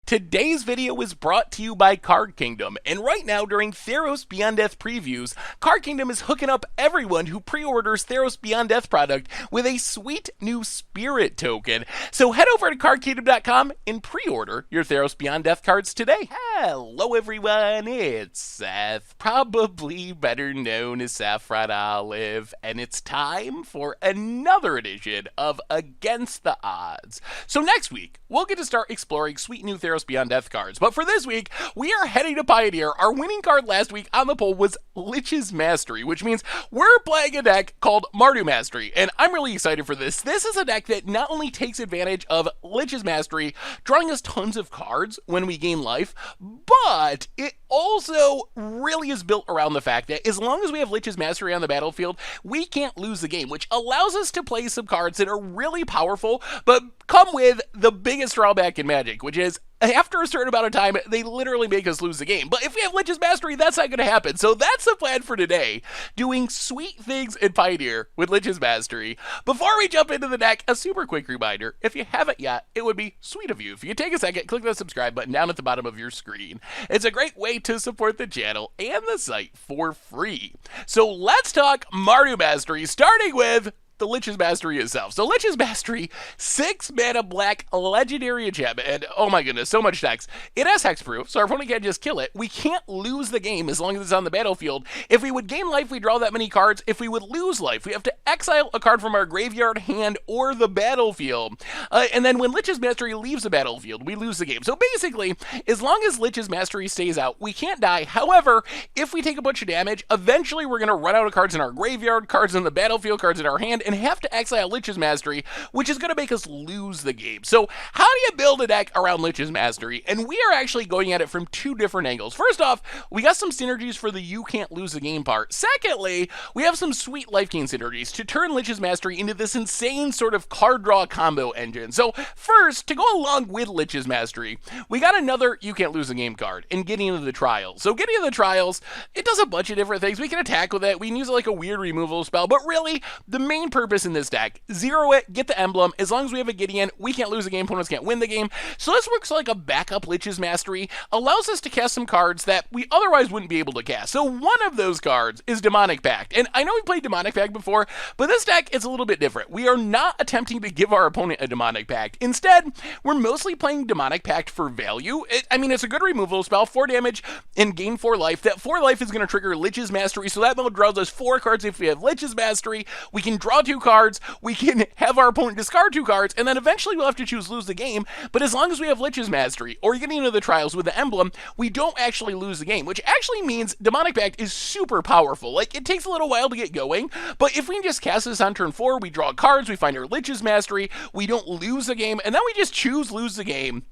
Today's video is brought to you by Card Kingdom, and right now during Theros Beyond Death previews, Card Kingdom is hooking up everyone who pre-orders Theros Beyond Death product with a sweet new spirit token. So head over to cardkingdom.com and pre-order your Theros Beyond Death cards today. Hello everyone, it's Seth, probably better known as Saffron Olive, and it's time for another edition of Against the Odds. So next week, we'll get to start exploring sweet new Theros Beyond Death cards, but for this week, we are heading to Pioneer. Our winning card last week on the poll was Lich's Mastery, which means we're playing a deck called Mardu Mastery, and I'm really excited for this. This is a deck that not only takes advantage of Lich's Mastery, drawing us tons of cards when we gain life, but it also really is built around the fact that as long as we have Lich's Mastery on the battlefield, we can't lose the game, which allows us to play some cards that are really powerful, but come with the biggest drawback in Magic, which is after a certain amount of time, they literally make us lose the game. But if we have Lich's Mastery, that's not going to happen. So that's the plan for today, doing sweet things in Pioneer with Lich's Mastery. Before we jump into the deck, a super quick reminder, if you haven't yet, it would be sweet of you if you take a second, click the subscribe button down at the bottom of your screen. It's a great way to support the channel and the site for free. So let's talk Mardu Mastery, starting with the Lich's Mastery itself. So Lich's Mastery, 6 mana black legendary enchantment, and oh my goodness, so much text. It has hexproof, so our opponent can't just kill it. We can't lose the game as long as it's on the battlefield. If we would gain life, we draw that many cards. If we would lose life, we have to exile a card from our graveyard, hand, or the battlefield. And then when Lich's Mastery leaves the battlefield, we lose the game. So basically, as long as Lich's Mastery stays out, we can't die. However, if we take a bunch of damage, eventually we're going to run out of cards in our graveyard, cards in the battlefield, cards in our hand, and have to exile Lich's Mastery, which is going to make us lose the game. So how do you build a deck around Lich's Mastery? And we are actually going at it from two different angles. First off, we got some synergies for the you can't lose the game part. Secondly, we have some sweet life gain synergies to turn Lich's Mastery into this insane sort of card draw combo engine. So first, to go along with Lich's Mastery, we got another you can't lose the game card in Getting into the Trials. So Getting into the Trials, it does a bunch of different things. We can attack with it. We can use it like a weird removal spell, but really, the main purpose in this deck, zero it, get the emblem. As long as we have a Gideon, we can't lose the game, opponents can't win the game. So this works like a backup Lich's Mastery, allows us to cast some cards that we otherwise wouldn't be able to cast. So one of those cards is Demonic Pact. And I know we played Demonic Pact before, but this deck is a little bit different. We are not attempting to give our opponent a Demonic Pact. Instead, we're mostly playing Demonic Pact for value. It's a good removal spell, 4 damage and gain 4 life. That 4 life is going to trigger Lich's Mastery, so that mode draws us 4 cards. If we have Lich's Mastery, we can draw 2 cards, we can have our opponent discard 2 cards, and then eventually we'll have to choose lose the game, but as long as we have Lich's Mastery, or Getting into the Trials with the emblem, we don't actually lose the game, which actually means Demonic Pact is super powerful. Like, it takes a little while to get going, but if we can just cast this on turn 4, we draw cards, we find our Lich's Mastery, we don't lose the game, and then we just choose lose the game,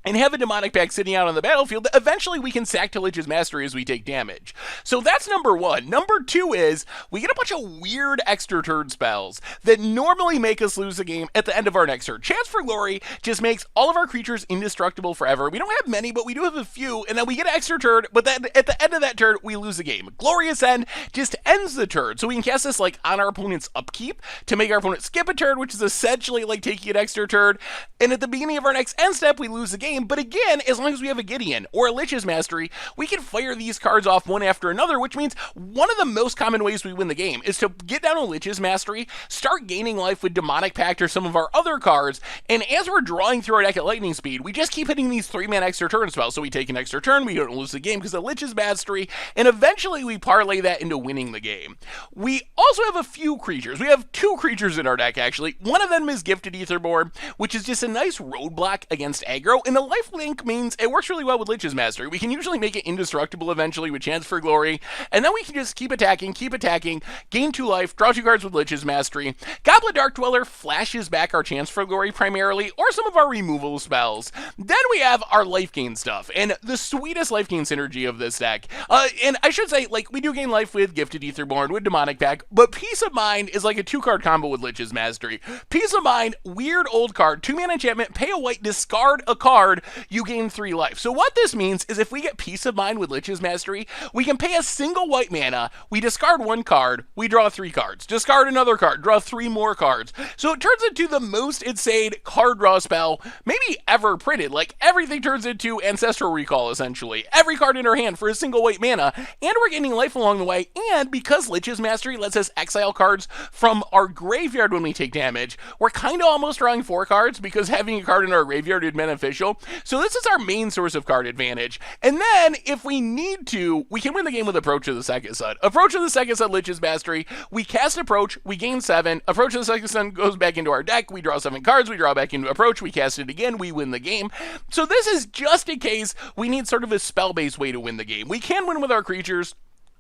and have a Demonic Pact sitting out on the battlefield that eventually we can sack to Lich's Mastery as we take damage. So that's number 1. Number 2 is, we get a bunch of weird extra turn spells that normally make us lose the game at the end of our next turn. Chance for Glory just makes all of our creatures indestructible forever. We don't have many, but we do have a few, and then we get an extra turn, but then at the end of that turn, we lose the game. Glorious End just ends the turn, so we can cast this like on our opponent's upkeep to make our opponent skip a turn, which is essentially like taking an extra turn, and at the beginning of our next end step, we lose the game. But again, as long as we have a Gideon or a Lich's Mastery, we can fire these cards off one after another, which means one of the most common ways we win the game is to get down a Lich's Mastery, start gaining life with Demonic Pact or some of our other cards, and as we're drawing through our deck at lightning speed, we just keep hitting these 3-mana extra turn spells. So we take an extra turn, we don't lose the game because of Lich's Mastery, and eventually we parlay that into winning the game. We also have a few creatures. We have 2 creatures in our deck, actually. One of them is Gifted Aetherborn, which is just a nice roadblock against aggro, and the life link means it works really well with Lich's Mastery. We can usually make it indestructible eventually with Chance for Glory, and then we can just keep attacking, gain 2 life, draw 2 cards with Lich's Mastery. Goblin Dark Dweller flashes back our Chance for Glory primarily, or some of our removal spells. Then we have our life gain stuff, and the sweetest life gain synergy of this deck. And I should say, like, we do gain life with Gifted Aetherborn, with Demonic Pact, but Peace of Mind is like a 2-card combo with Lich's Mastery. Peace of Mind, weird old card, 2-mana enchantment, pay a white, discard a card, card, you gain 3 life. So what this means is if we get Peace of Mind with Lich's Mastery, we can pay a single white mana, we discard 1 card, we draw 3 cards. Discard another card, draw 3 more cards. So it turns into the most insane card draw spell maybe ever printed. Like, everything turns into Ancestral Recall, essentially. Every card in our hand for a single white mana, and we're gaining life along the way, and because Lich's Mastery lets us exile cards from our graveyard when we take damage, we're kind of almost drawing 4 cards because having a card in our graveyard is beneficial. So this is our main source of card advantage. And then, if we need to, we can win the game with Approach of the Second Sun. Approach of the Second Sun, Lich's Mastery, we cast Approach, we gain 7, Approach of the Second Sun goes back into our deck, we draw 7 cards, we draw back into Approach, we cast it again, we win the game. So this is just in case we need sort of a spell-based way to win the game. We can win with our creatures.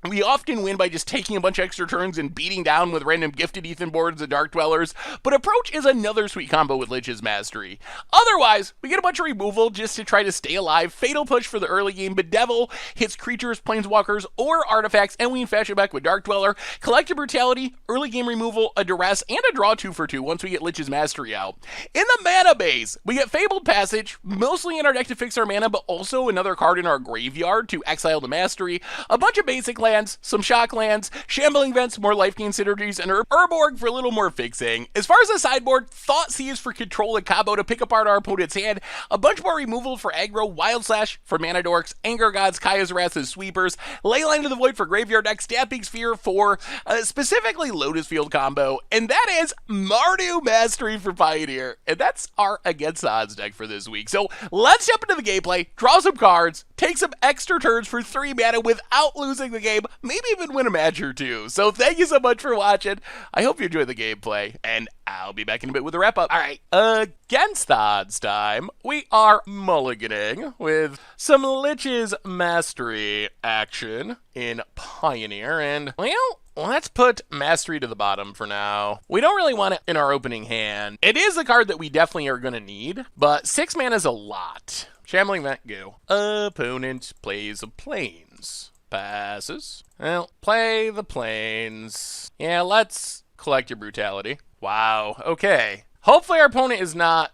We often win by just taking a bunch of extra turns and beating down with random Gifted Ethan boards and Dark Dwellers, but Approach is another sweet combo with Lich's Mastery. Otherwise, we get a bunch of removal just to try to stay alive, Fatal Push for the early game, Bedevil hits creatures, planeswalkers, or artifacts, and we can fetch it back with Dark Dweller, Collective Brutality, early game removal, a Duress, and a draw 2 for 2 once we get Lich's Mastery out. In the mana base, we get Fabled Passage, mostly in our deck to fix our mana, but also another card in our graveyard to exile the Mastery, a bunch of basic lands, some shock lands, Shambling Vents, more life gain synergies, and Urborg for a little more fixing. As far as the sideboard, Thoughtseize for control and combo to pick apart our opponent's hand, a bunch more removal for aggro, Wild Slash for mana dorks, Anger Gods, Kaya's Wrath as sweepers, Leyline to the Void for graveyard deck, Stamping Sphere for specifically Lotus Field combo, and that is Mardu Mastery for Pioneer. And that's our Against the Odds deck for this week. So let's jump into the gameplay, draw some cards, take some extra turns for 3 mana without losing the game, maybe even win a match or 2. So thank you so much for watching. I hope you enjoyed the gameplay, and I'll be back in a bit with a wrap-up. All right, Against the Odds time. We are mulliganing with some Lich's Mastery action in Pioneer, and, well, let's put Mastery to the bottom for now. We don't really want it in our opening hand. It is a card that we definitely are going to need, but 6 mana is a lot. Shambling Vent, go. Opponent plays a Plains. Passes. Well, play the Plains. Yeah, let's collect your Brutality. Wow, okay. Hopefully our opponent is not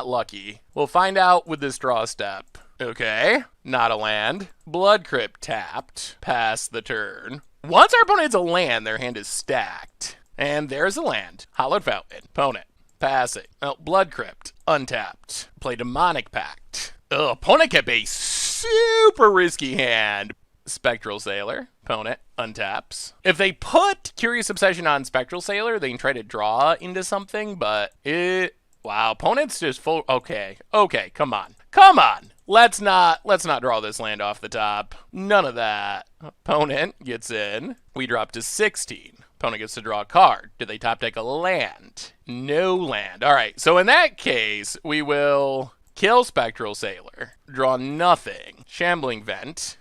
lucky. We'll find out with this draw step. Okay, not a land. Blood Crypt tapped. Pass the turn. Once our opponent has a land, their hand is stacked. And there's a land. Hallowed Fountain. Opponent. Pass it. Oh, Blood Crypt. Untapped. Play Demonic Pact. Oh, opponent kept a super risky hand. Spectral Sailor. Opponent untaps. If they put Curious Obsession on Spectral Sailor, they can try to draw into something, but wow, opponent's just full. Okay, come on. Let's not draw this land off the top. None of that. Opponent gets in. We drop to 16. Opponent gets to draw a card. Do they top deck a land? No land. All right, so in that case, we will kill Spectral Sailor. Draw nothing. Shambling Vent.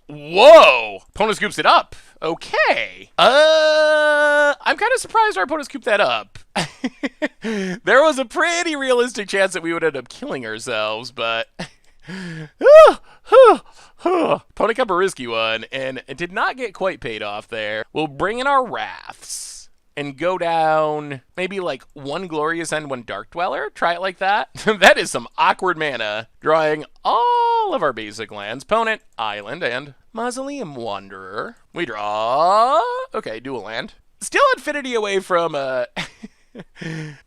Whoa! Opponent scoops it up. Okay. I'm kind of surprised our opponent scooped that up. There was a pretty realistic chance that we would end up killing ourselves, but opponent kept a risky one, and it did not get quite paid off there. We'll bring in our Wraths and go down maybe like 1 Glorious End, 1 Dark Dweller. Try it like that. That is some awkward mana. Drawing all of our basic lands. Opponent, Island, and Mausoleum Wanderer. We draw. Okay, dual land. Still infinity away from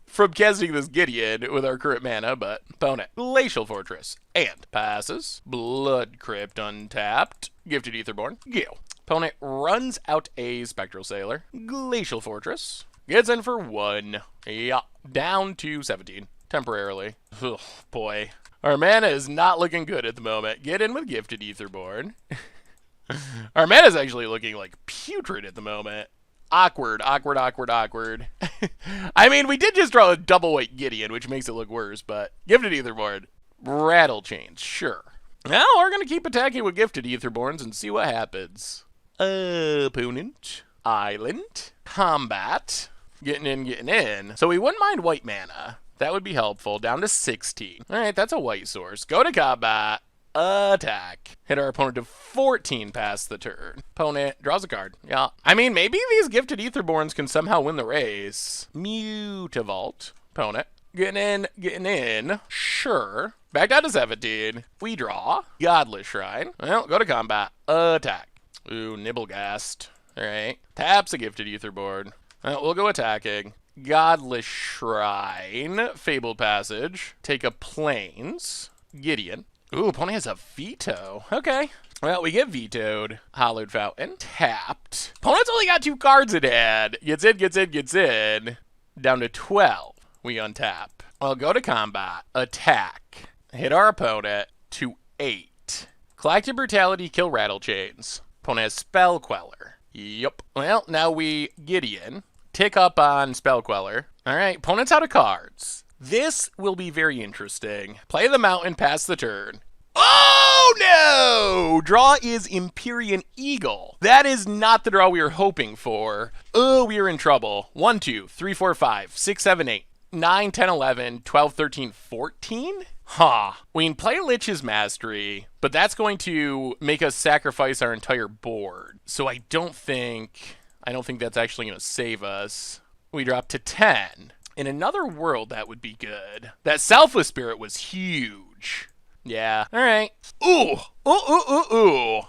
from casting this Gideon with our current mana, but opponent, Glacial Fortress, and passes. Blood Crypt untapped. Gifted Etherborn, go. Opponent runs out a Spectral Sailor. Glacial Fortress. Gets in for 1. Yeah. Down to 17. Temporarily. Ugh, boy. Our mana is not looking good at the moment. Get in with Gifted Etherborn. Our mana is actually looking like putrid at the moment. Awkward. I mean, we did just draw a double white Gideon, which makes it look worse, but Gifted Etherborn. Rattle Chains, sure. Now we're going to keep attacking with Gifted Etherborns and see what happens. Opponent, Island, Combat, getting in. So we wouldn't mind white mana. That would be helpful. Down to 16. All right, that's a white source. Go to combat, attack. Hit our opponent to 14 past the turn. Opponent draws a card. Yeah. I mean, maybe these Gifted Etherborns can somehow win the race. Mutavault. Opponent Getting in. Sure. Back down to 17. We draw. Godless Shrine. Well, go to combat. Attack. Ooh, Nibblegast. Alright. Taps a Gifted Etherboard. Well, we'll go attacking. Godless Shrine. Fabled Passage. Take a Plains. Gideon. Ooh, opponent has a veto. Okay. Well, we get vetoed. Hollowed Fountain. Tapped. Opponent's only got 2 cards in hand. Gets in. Down to 12. We untap. Well, go to combat. Attack. Hit our opponent to 8. Collective Brutality, kill Rattle Chains. Opponent has Spell Queller. Yup. Well, now we Gideon. Tick up on Spell Queller. Alright, opponent's out of cards. This will be very interesting. Play the mountain, pass the turn. Oh no! Draw is Empyrean Eagle. That is not the draw we were hoping for. Oh, we are in trouble. 1, 2, 3, 4, 5, 6, 7, 8, 9, 10, 11, 12, 13, 14? Huh. We can play Lich's Mastery, but that's going to make us sacrifice our entire board. So I don't think that's actually going to save us. We drop to 10. In another world, that would be good. That Selfless Spirit was huge. Yeah. All right. Ooh. All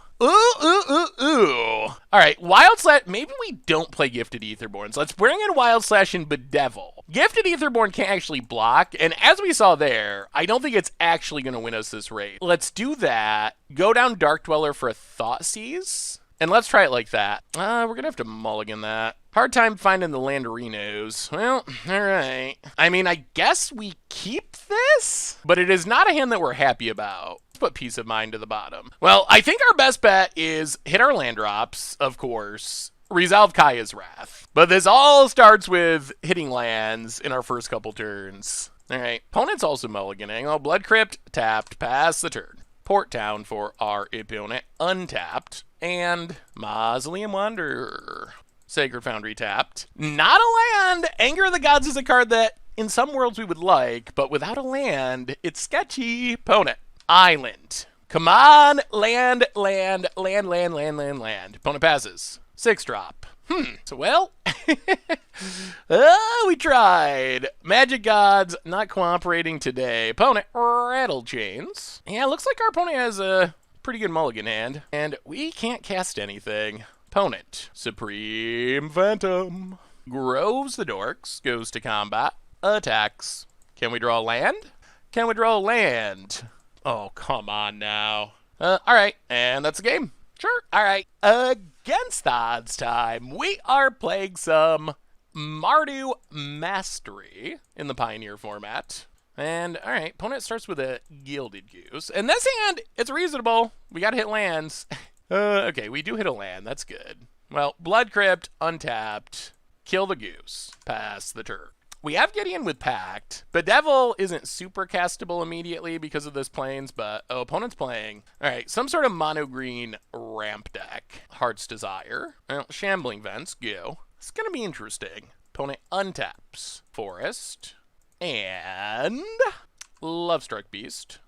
right. Wild Slash. Maybe we don't play Gifted Etherborns. Let's bring in Wild Slash and Bedevil. Gifted Etherborn can't actually block. And as we saw there, I don't think it's actually going to win us this race. Let's do that. Go down Dark Dweller for a Thoughtseize. And let's try it like that. We're going to have to mulligan that. Hard time finding the Landerinos. Well, all right. I mean, I guess we keep this, but it is not a hand that we're happy about. Let's put Peace of Mind to the bottom. Well, I think our best bet is hit our land drops, of course. Resolve Kaya's Wrath. But this all starts with hitting lands in our first couple turns. All right. Opponent's also mulliganing. Oh, Blood Crypt, tapped, pass the turn. Port Town for our opponent, untapped. And Mausoleum Wanderer. Sacred Foundry tapped. Not a land! Anger of the Gods is a card that in some worlds we would like, but without a land, it's sketchy. Opponent. Island. Come on! Land. Opponent passes. 6-drop. So, well, we tried. Magic Gods not cooperating today. Opponent, Rattle Chains. Yeah, looks like our opponent has a pretty good mulligan hand. And we can't cast anything. Opponent, Supreme Phantom. Groves the Dorks, goes to combat, attacks. Can we draw a land? Can we draw a land? Oh, come on now. All right, and that's the game. Sure. All right. Against the odds time, we are playing some Mardu Mastery in the Pioneer format. And, all right, opponent starts with a Gilded Goose. And this hand, it's reasonable. We got to hit lands. Okay, we do hit a land. That's good. Well, Blood Crypt, untapped. Kill the Goose. Pass the turn. We have Gideon with Pact. Bedevil isn't super castable immediately because of this plains, but opponent's playing. All right, some sort of mono-green ramp deck. Heart's Desire. Well, Shambling Vents, go. It's going to be interesting. Opponent untaps. Forest. And Lovestruck Beast.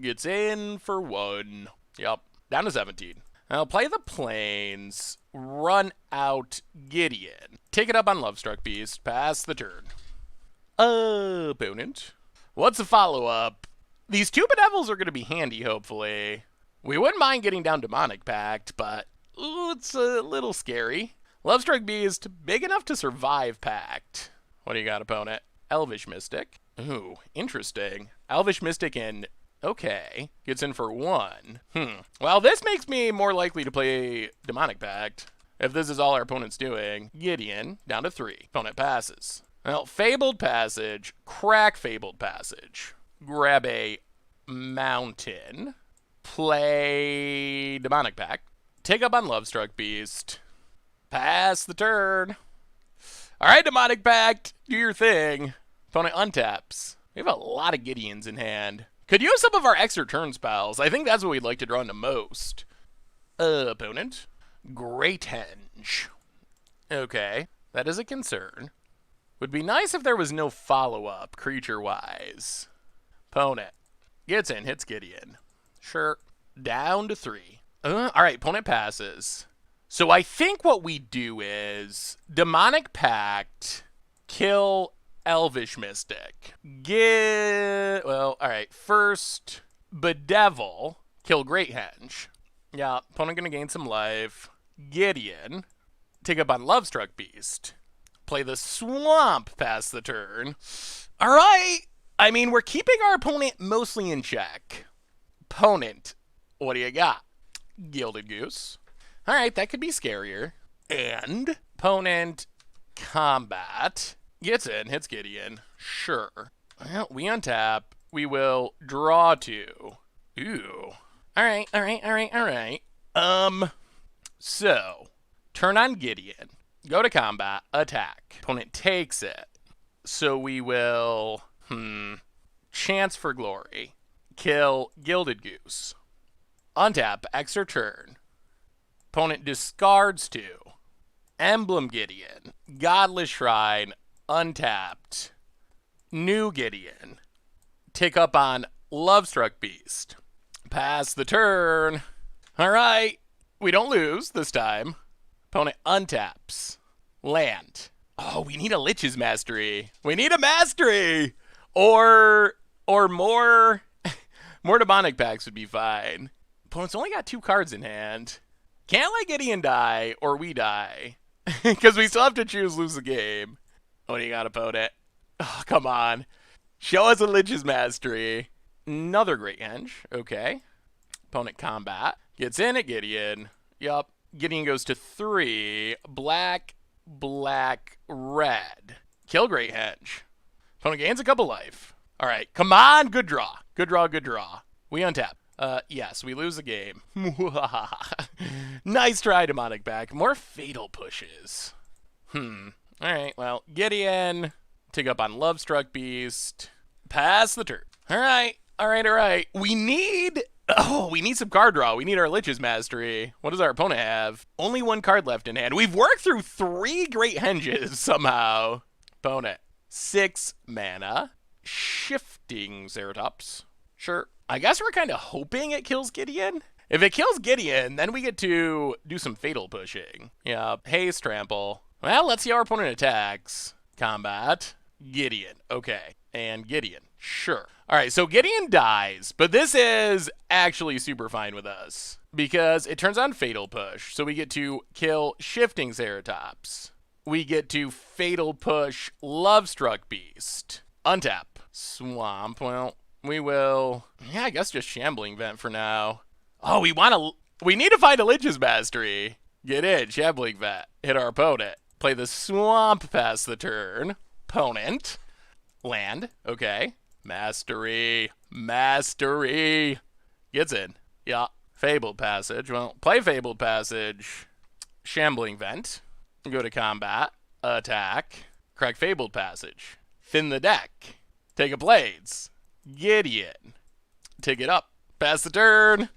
Gets in for 1. Yup, down to 17. I'll play the plains. Run out Gideon. Take it up on Lovestruck Beast. Pass the turn. Opponent. What's the follow-up? These 2 Bedevils are going to be handy, hopefully. We wouldn't mind getting down Demonic Pact, but it's a little scary. Lovestruck Beast, big enough to survive Pact. What do you got, opponent? Elvish Mystic. Ooh, interesting. Elvish Mystic and okay. Gets in for 1. Well, this makes me more likely to play Demonic Pact. If this is all our opponent's doing. Gideon, down to 3. Opponent passes. Well, Fabled Passage. Crack Fabled Passage. Grab a mountain. Play Demonic Pact. Take up on Lovestruck Beast. Pass the turn. All right, Demonic Pact. Do your thing. Opponent untaps. We have a lot of Gideons in hand. Could use some of our extra turn spells. I think that's what we'd like to draw into most. Opponent. Great Henge. Okay, that is a concern. Would be nice if there was no follow-up, creature-wise. Opponent. Gets in, hits Gideon. Sure. Down to 3. Alright, opponent passes. So I think what we do is Demonic Pact, kill Elvish Mystic. Well, alright. First, Bedevil. Kill Great Henge. Yeah, opponent gonna gain some life. Gideon. Take up on Lovestruck Beast. Play the Swamp past the turn. Alright! I mean, we're keeping our opponent mostly in check. Opponent, what do you got? Gilded Goose. Alright, that could be scarier. And opponent combat. Gets in, hits Gideon. Sure. Well, we untap. We will draw 2. Ooh. Alright. So, turn on Gideon. Go to combat, attack. Opponent takes it. So we will, Chance for Glory. Kill Gilded Goose. Untap, extra turn. Opponent discards 2. Emblem Gideon. Godless Shrine. Untapped. New Gideon. Take up on Lovestruck Beast. Pass the turn. Alright. We don't lose this time. Opponent untaps. Land. Oh, we need a Lich's Mastery. We need a Mastery! Or more... more Demonic Pacts would be fine. Opponent's only got 2 cards in hand. Can't let Gideon die, or we die. Because we still have to choose lose the game. What do you got, opponent? Oh, come on. Show us a Lich's Mastery. Another Great Henge. Okay. Opponent combat. Gets in at Gideon. Yup. Gideon goes to 3. Black, red. Kill Great Henge. Opponent gains a couple life. Alright, come on, good draw. Good draw. We untap. Yes, we lose the game. Nice try, Demonic Pact. More Fatal Pushes. Alright, well, Gideon. Take up on Lovestruck Beast. Pass the turn. Alright. We need some card draw. We need our Lich's Mastery. What does our opponent have? Only 1 card left in hand. We've worked through 3 Great Henges somehow. Opponent. 6 mana. Shifting Ceratops. Sure. I guess we're kind of hoping it kills Gideon. If it kills Gideon, then we get to do some fatal pushing. Yeah, haste, trample. Well, let's see how our opponent attacks. Combat. Gideon. Okay. And Gideon. Sure. Alright, so Gideon dies, but this is actually super fine with us. Because it turns on Fatal Push, so we get to kill Shifting Ceratops. We get to Fatal Push Lovestruck Beast. Untap. Swamp. Well, we will... yeah, I guess just Shambling Vent for now. Oh, we need to find a Lich's Mastery. Get in, Shambling Vent. Hit our opponent. Play the Swamp past the turn. Opponent. Land. Okay. Mastery. Gets in. Yeah. Fabled Passage. Well, play Fabled Passage. Shambling Vent. Go to combat. Attack. Crack Fabled Passage. Thin the deck. Take a Blades. Gideon. Take it up. Pass the turn.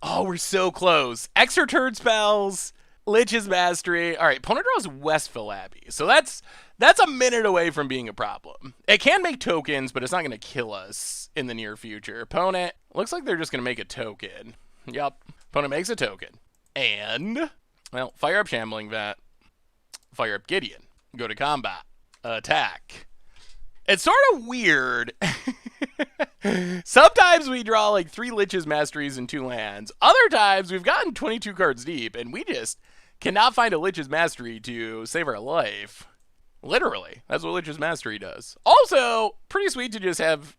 Oh, we're so close. Extra turn spells. Lich's Mastery. All right, opponent draws Westville Abbey. So that's a minute away from being a problem. It can make tokens, but it's not going to kill us in the near future. Opponent, looks like they're just going to make a token. Yup. Opponent makes a token. And, well, fire up Shambling Vat. Fire up Gideon. Go to combat. Attack. It's sort of weird. Sometimes we draw like 3 Lich's Masteries and 2 lands. Other times we've gotten 22 cards deep and we just cannot find a Lich's Mastery to save our life. Literally. That's what Lich's Mastery does. Also, pretty sweet to just have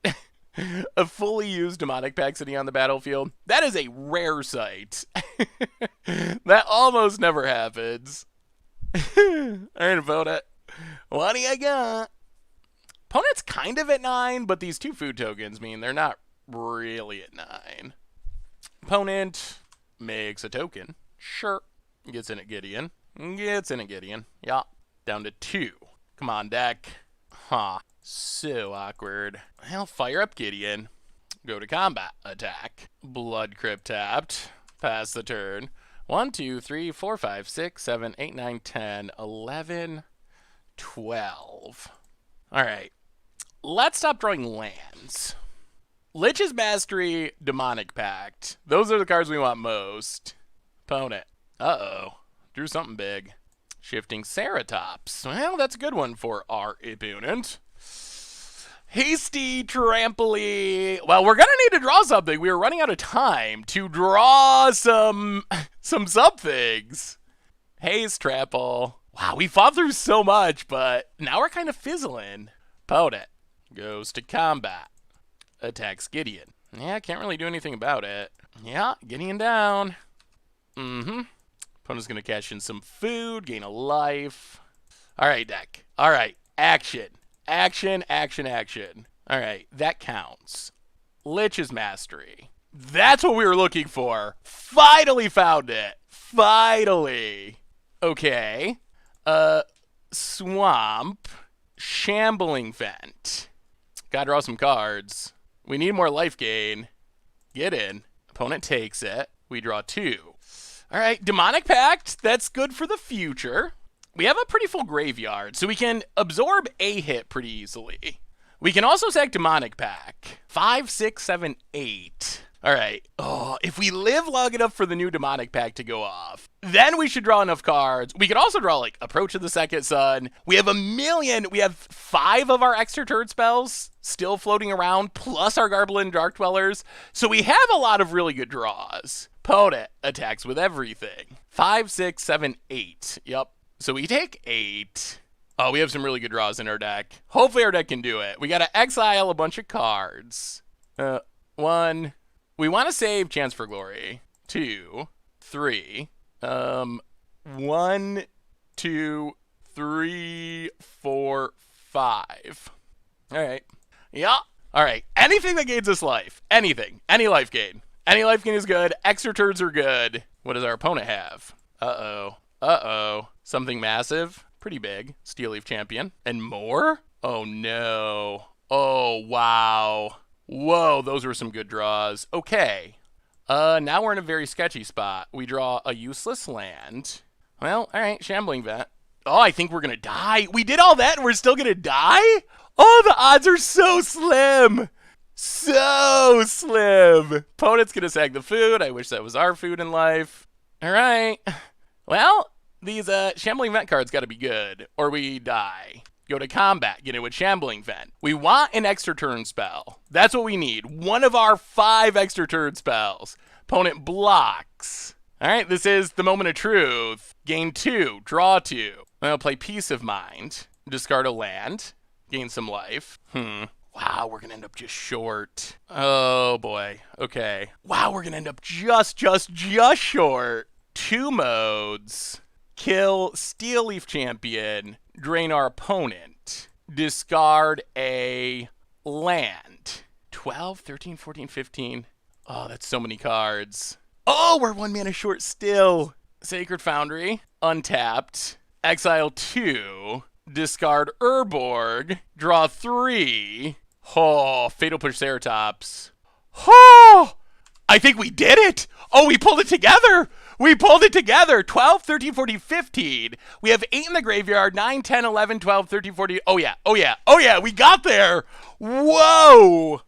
a fully used Demonic Pact sitting on the battlefield. That is a rare sight. That almost never happens. Alright, opponent. What do you got? Opponent's kind of at 9, but these 2 food tokens mean they're not really at 9. Opponent makes a token. Sure. Gets in at Gideon. Yeah. Down to 2. Come on, deck. Huh. So awkward. Well, fire up Gideon. Go to combat. Attack. Blood Crypt tapped. Pass the turn. 1, 2, 3, 4, 5, 6, 7, 8, 9, 10, 11, 12. Alright. Let's stop drawing lands. Lich's Mastery, Demonic Pact. Those are the cards we want most. Opponent. Uh-oh. Drew something big. Shifting Ceratops. Well, that's a good one for our opponent. Hasty trampoline. Well, we're gonna need to draw something. We are running out of time to draw some somethings. Haste trample. Wow, we fought through so much, but now we're kind of fizzling. Opponent goes to combat. Attacks Gideon. Yeah, can't really do anything about it. Yeah, Gideon down. Opponent's gonna cash in some food, gain a life. All right, deck. All right, action. Action, action, action. All right, that counts. Lich's Mastery. That's what we were looking for. Finally found it. Finally. Okay. Swamp. Shambling Vent. Gotta draw some cards. We need more life gain. Get in. Opponent takes it. We draw 2. All right, Demonic Pact. That's good for the future. We have a pretty full graveyard, so we can absorb a hit pretty easily. We can also sack Demonic Pact. 5, 6, 7, 8. All right. Oh, if we live long enough for the new Demonic Pact to go off, then we should draw enough cards. We could also draw, like, Approach of the Second Sun. We have 1,000,000. We have 5 of our extra turn spells still floating around, plus our Garblin Dark Dwellers. So we have a lot of really good draws. Opponent attacks with everything. 5, 6, 7, 8. Yep. So we take 8. Oh, we have some really good draws in our deck. Hopefully our deck can do it. We got to exile a bunch of cards. 1. We want to save Chance for Glory. 2, 3. 1, 2, 3, 4, 5. All right. Yeah. All right. Anything that gains us life. Anything. Any life gain. Any life gain is good. Extra turns are good. What does our opponent have? Uh-oh. Uh-oh. Something massive. Pretty big. Steel Leaf Champion. And more? Oh, no. Oh, wow. Whoa, those were some good draws. Okay. Now we're in a very sketchy spot. We draw a useless land. Well, all right. Shambling Vent. Oh, I think we're going to die. We did all that and we're still going to die? Oh, the odds are so slim. So slim. Opponent's going to sag the food. I wish that was our food in life. All right. Well, these Shambling Vent cards got to be good, or we die. Go to combat, get it with Shambling Vent. We want an extra turn spell. That's what we need. One of our 5 extra turn spells. Opponent blocks. All right, this is the moment of truth. Gain 2, draw 2. I'll play Peace of Mind. Discard a land. Gain some life. Wow, we're going to end up just short. Oh, boy. Okay. Wow, we're going to end up just short. 2 modes. Kill Steel Leaf Champion. Drain our opponent. Discard a land. 12, 13, 14, 15. Oh, that's so many cards. Oh, we're 1 mana short still. Sacred Foundry. Untapped. Exile 2. Discard Urborg. Draw 3. Oh, Fatal Push Ceratops. Oh, I think we did it. Oh, we pulled it together. We pulled it together. 12, 13, 14, 15. We have 8 in the graveyard. 9, 10, 11, 12, 13, 14. Oh, yeah. Oh, yeah. Oh, yeah. We got there. Whoa.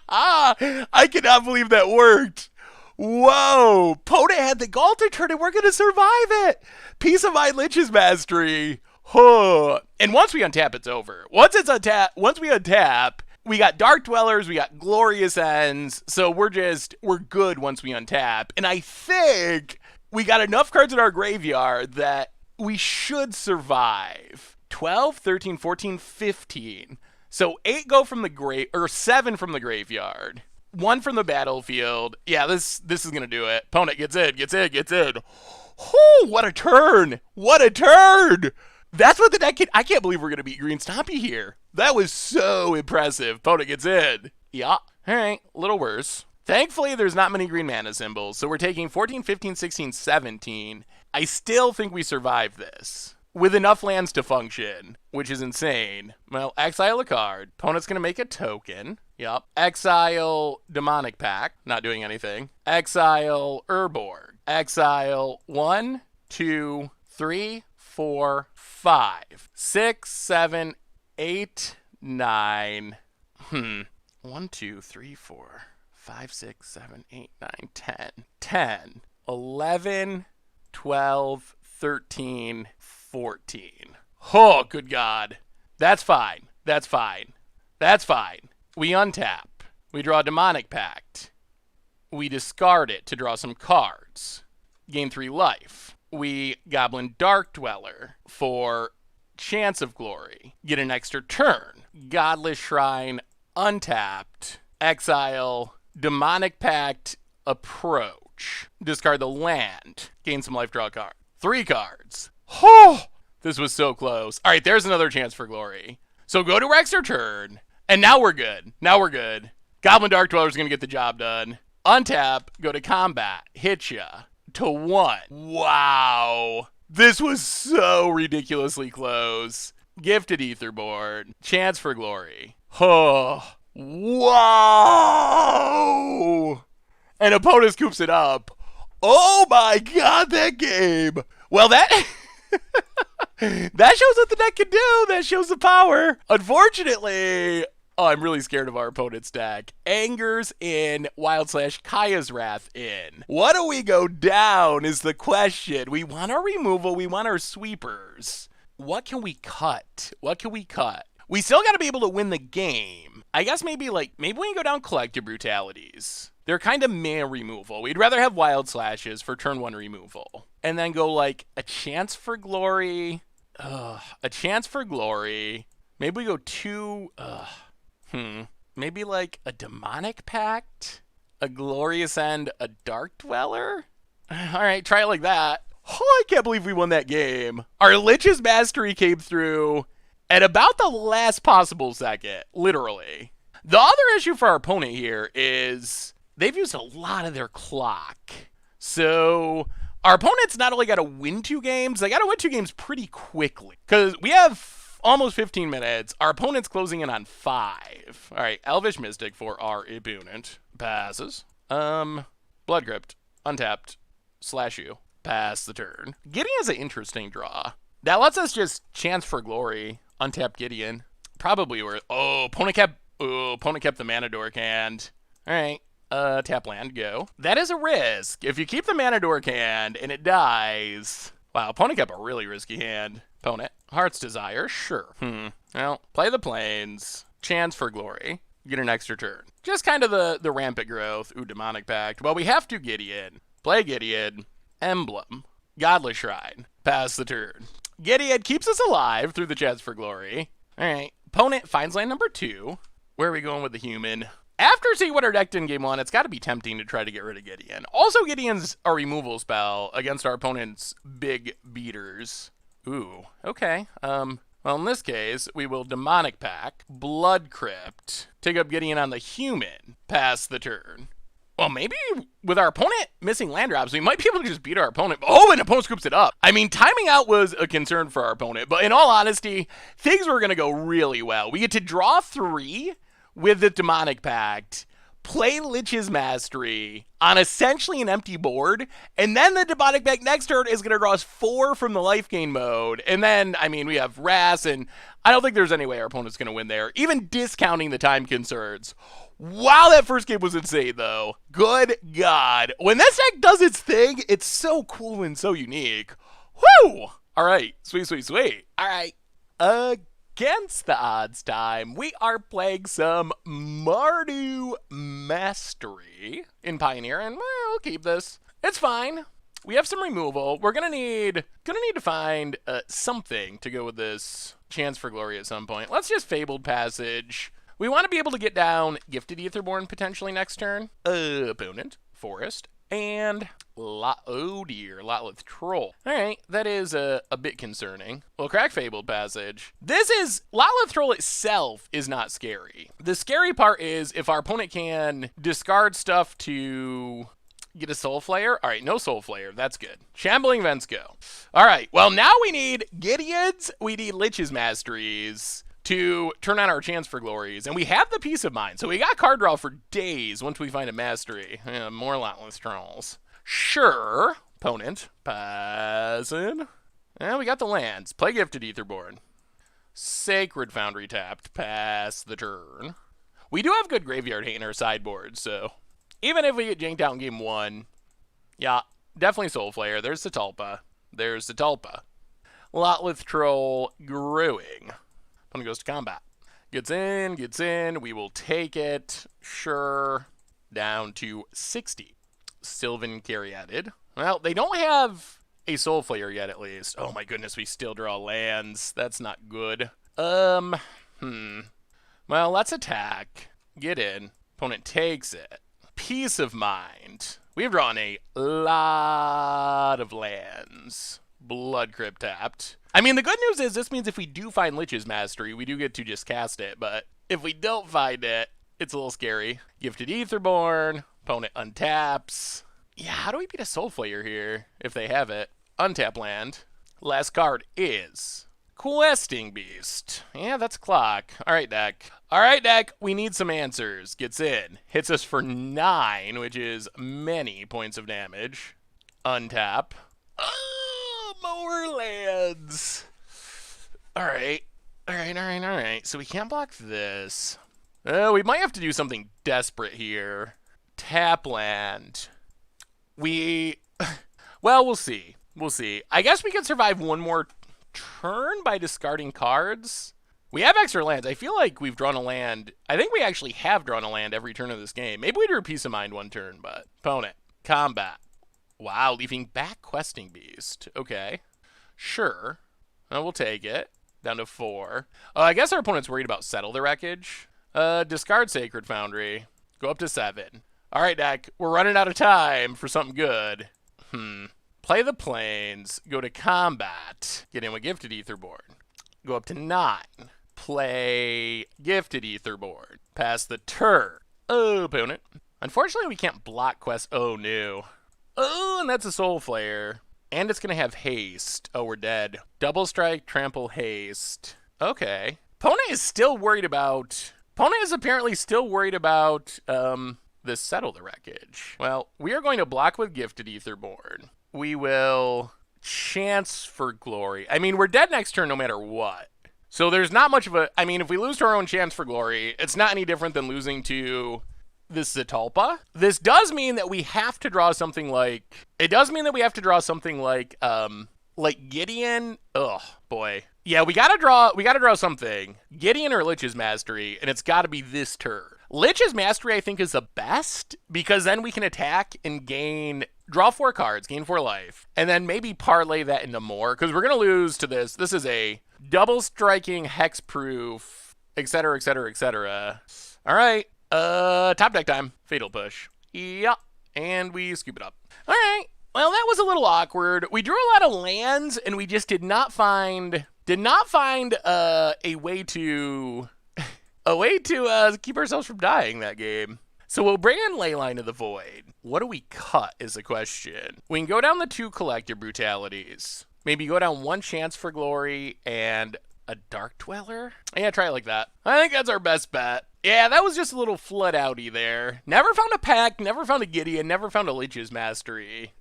I cannot believe that worked. Whoa. Pona had the Galter turn and we're going to survive it. Peace of Mind, Lich's Mastery. Huh. And once we untap, it's over. Once we untap, we got Dark Dwellers, we got Glorious Ends, so we're good once we untap. And I think we got enough cards in our graveyard that we should survive. 12, 13, 14, 15. So 8 go from the 7 from the graveyard. 1 from the battlefield. Yeah, this is going to do it. Opponent gets in. Oh, what a turn. What a turn. That's what the deck can. I can't believe we're going to beat Green Stompy here. That was so impressive. Opponent gets in. Yeah. All right. A little worse. Thankfully, there's not many green mana symbols, so we're taking 14, 15, 16, 17. I still think we survive this. With enough lands to function, which is insane. Well, exile a card. Opponent's going to make a token. Yep. Exile Demonic Pact. Not doing anything. Exile Urborg. Exile 1, 2, 3, 4, 5, 6, 7, 8, 9. 1, 2, 3, 4, 5, 6, 7, 8, 9, 10. 10, 11, 12, 13, 14. Oh, good God. That's fine. That's fine. That's fine. We untap. We draw a Demonic Pact. We discard it to draw some cards. Gain 3 life. We Goblin Dark Dweller for Chance of Glory. Get an extra turn. Godless Shrine, untapped. Exile, Demonic Pact, approach. Discard the land. Gain some life, draw a card. 3 cards. Oh, this was so close. All right, there's another Chance for Glory. So go to extra turn, and now we're good. Now we're good. Goblin Dark Dweller's going to get the job done. Untap, go to combat, hit ya to 1. Wow. This was so ridiculously close. Gifted Etherboard, Chance for Glory. Oh, wow. And opponent scoops it up. Oh my god, that game. Well, that that shows what the deck can do. That shows the power. Unfortunately, I'm really scared of our opponent's deck. Anger's in, Wild Slash, Kaya's Wrath in. What do we go down is the question. We want our removal. We want our sweepers. What can we cut? What can we cut? We still got to be able to win the game. I guess maybe we can go down Collective Brutalities. They're kind of meh removal. We'd rather have Wild Slashes for turn 1 removal. And then go like a Chance for Glory. A Chance for Glory. Maybe we go 2... Maybe like a Demonic Pact? A Glorious End? A Dark Dweller? Alright, try it like that. Oh, I can't believe we won that game. Our Lich's Mastery came through at about the last possible second. Literally. The other issue for our opponent here is they've used a lot of their clock. So our opponent's not only got to win 2 games, they got to win 2 games pretty quickly. Because we have almost 15 minutes. Our opponent's closing in on 5. All right, Elvish Mystic for our opponent. Passes. Blood Crypt. Untapped. /U. Pass the turn. Gideon is an interesting draw. That lets us just Chance for Glory. Untap Gideon. Probably worth... Oh, opponent kept the Mana Dork hand. All right. Tap land, go. That is a risk. If you keep the Mana Dork hand and it dies... Wow, opponent kept a really risky hand. Opponent. Heart's Desire, sure. Well, play the Plains. Chance for Glory. Get an extra turn. Just kind of the rampant growth. Ooh, Demonic Pact. Well, we have to Gideon. Play Gideon. Emblem. Godless Shrine. Pass the turn. Gideon keeps us alive through the Chance for Glory. All right. Opponent finds land number 2. Where are we going with the human? After seeing what our deck did in game 1, it's got to be tempting to try to get rid of Gideon. Also, Gideon's a removal spell against our opponent's big beaters. Ooh, okay. Well, in this case, we will Demonic Pact, Blood Crypt, take up Gideon on the human, pass the turn. Well, maybe with our opponent missing land drops, we might be able to just beat our opponent. Oh, and opponent scoops it up. I mean, timing out was a concern for our opponent, but in all honesty, things were going to go really well. We get to draw 3 with the Demonic Pact, play Lich's Mastery on essentially an empty board, and then the Demonic Pact next turn is going to draw us 4 from the life gain mode. And then, I mean, we have Ras, and I don't think there's any way our opponent's going to win there, even discounting the time concerns. Wow, that first game was insane, though. Good God. When this deck does its thing, it's so cool and so unique. Whew! All right. Sweet, sweet, sweet. All right. Against the odds time, we are playing some Mardu Mastery in Pioneer, and we'll keep this. It's fine. We have some removal. We're gonna need to find something to go with this Chance for Glory at some point. Let's just Fabled Passage. We want to be able to get down Gifted Etherborn potentially next turn. Opponent, Forest, and Lotleth Troll. Alright, that is a bit concerning. We'll crack Fabled Passage. Lotleth Troll itself is not scary. The scary part is if our opponent can discard stuff to get a Soul Flayer. Alright, no Soul Flayer. That's good. Shambling Vents go. Alright, well now we need Gideon's, we need Lich's Masteries to turn on our Chance for Glories, and we have the Peace of Mind, so we got card draw for days once we find a Mastery. More Lotleth Trolls. Sure. Opponent. Passing. And we got the lands. Play Gifted Etherborn. Sacred Foundry tapped. Pass the turn. We do have good Graveyard Hate in our sideboard, so even if we get janked out in game 1, yeah, definitely Soul Flayer. There's the Tulpa. There's the Tulpa. Lotleth Troll growing. Opponent goes to combat. Gets in. We will take it. Sure. Down to 60. Sylvan Caryatid. Well, they don't have a Soul Flayer yet, at least. Oh my goodness, we still draw lands. That's not good. Well, let's attack. Get in. Opponent takes it. Peace of mind. We've drawn a lot of lands. Blood Crypt tapped. I mean, the good news is this means if we do find Lich's Mastery, we do get to just cast it. But if we don't find it, it's a little scary. Gifted Aetherborn. Opponent untaps. Yeah, how do we beat a Soul Flayer here if they have it? Untap land. Last card is Questing Beast. Yeah, that's clock. All right, deck. We need some answers. Gets in. Hits us for 9, which is many points of damage. Untap. Oh, more lands. All right. So we can't block this. We might have to do something desperate here. Tap land. Well, we'll see. I guess we could survive one more turn by discarding cards. We have extra lands. I feel like we've drawn a land. I think we actually have drawn a land every turn of this game. Maybe we drew Peace of Mind one turn, but opponent. Combat. Wow, leaving back Questing Beast. Okay. Sure. We'll take it. Down to 4. I guess our opponent's worried about Settle the Wreckage. Discard Sacred Foundry. Go up to 7. All right, deck. We're running out of time for something good. Play the Plains. Go to combat. Get in with Gifted Aetherborn. Go up to 9. Play Gifted Aetherborn. Pass the turn. Oh, opponent. Unfortunately, we can't block quest. Oh, no. Oh, and that's a Soul Flayer. And it's going to have haste. Oh, we're dead. Double strike, trample, haste. Okay. Opponent is still worried about... Opponent is apparently still worried about, this Settle the Wreckage. Well, we are going to block with Gifted Aetherborn. We will Chance for Glory. I mean, we're dead next turn no matter what. So there's not much of a... I mean, if we lose to our own Chance for Glory, it's not any different than losing to this Zetalpa. This does mean that we have to draw something like... It does mean that we have to draw something like Gideon. Oh, boy. Yeah, we gotta draw something. Gideon or Lich's Mastery, and it's gotta be this turn. Lich's Mastery, I think, is the best, because then we can attack and draw 4 cards, gain 4 life, and then maybe parlay that into more, because we're going to lose to this. This is a double striking, hexproof, etc., etc., etc. All right, top deck time. Fatal Push. Yeah, and we scoop it up. All right, well, that was a little awkward. We drew a lot of lands, and we just did not find a way to... keep ourselves from dying that game. So we'll bring in Leyline of the Void. What do we cut is the question. We can go down the 2 Collector Brutalities. Maybe go down 1 Chance for Glory and a Dark Dweller? Yeah, try it like that. I think that's our best bet. Yeah, that was just a little flood outy there. Never found a pack, never found a Gideon, never found a Lich's Mastery.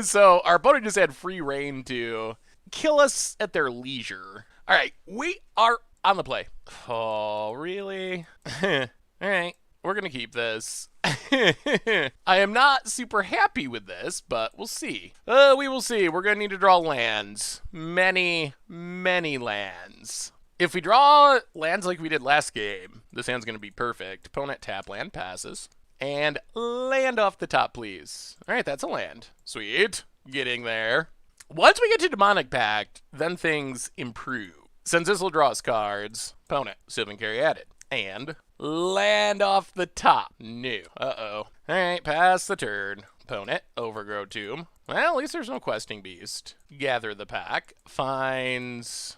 So our opponent just had free reign to kill us at their leisure. All right, we are on the play. Oh, really? All right, we're going to keep this. I am not super happy with this, but we'll see. We will see. We're going to need to draw lands. Many, many lands. If we draw lands like we did last game, this hand's going to be perfect. Opponent tap land, passes. And land off the top, please. All right, that's a land. Sweet. Getting there. Once we get to Demonic Pact, then things improve. Since this will draw us cards, opponent, Sylvan Caryatid, and land off the top. New. Uh-oh. All right, pass the turn. Opponent, Overgrow Tomb. Well, at least there's no Questing Beast. Gather the Pack. Finds,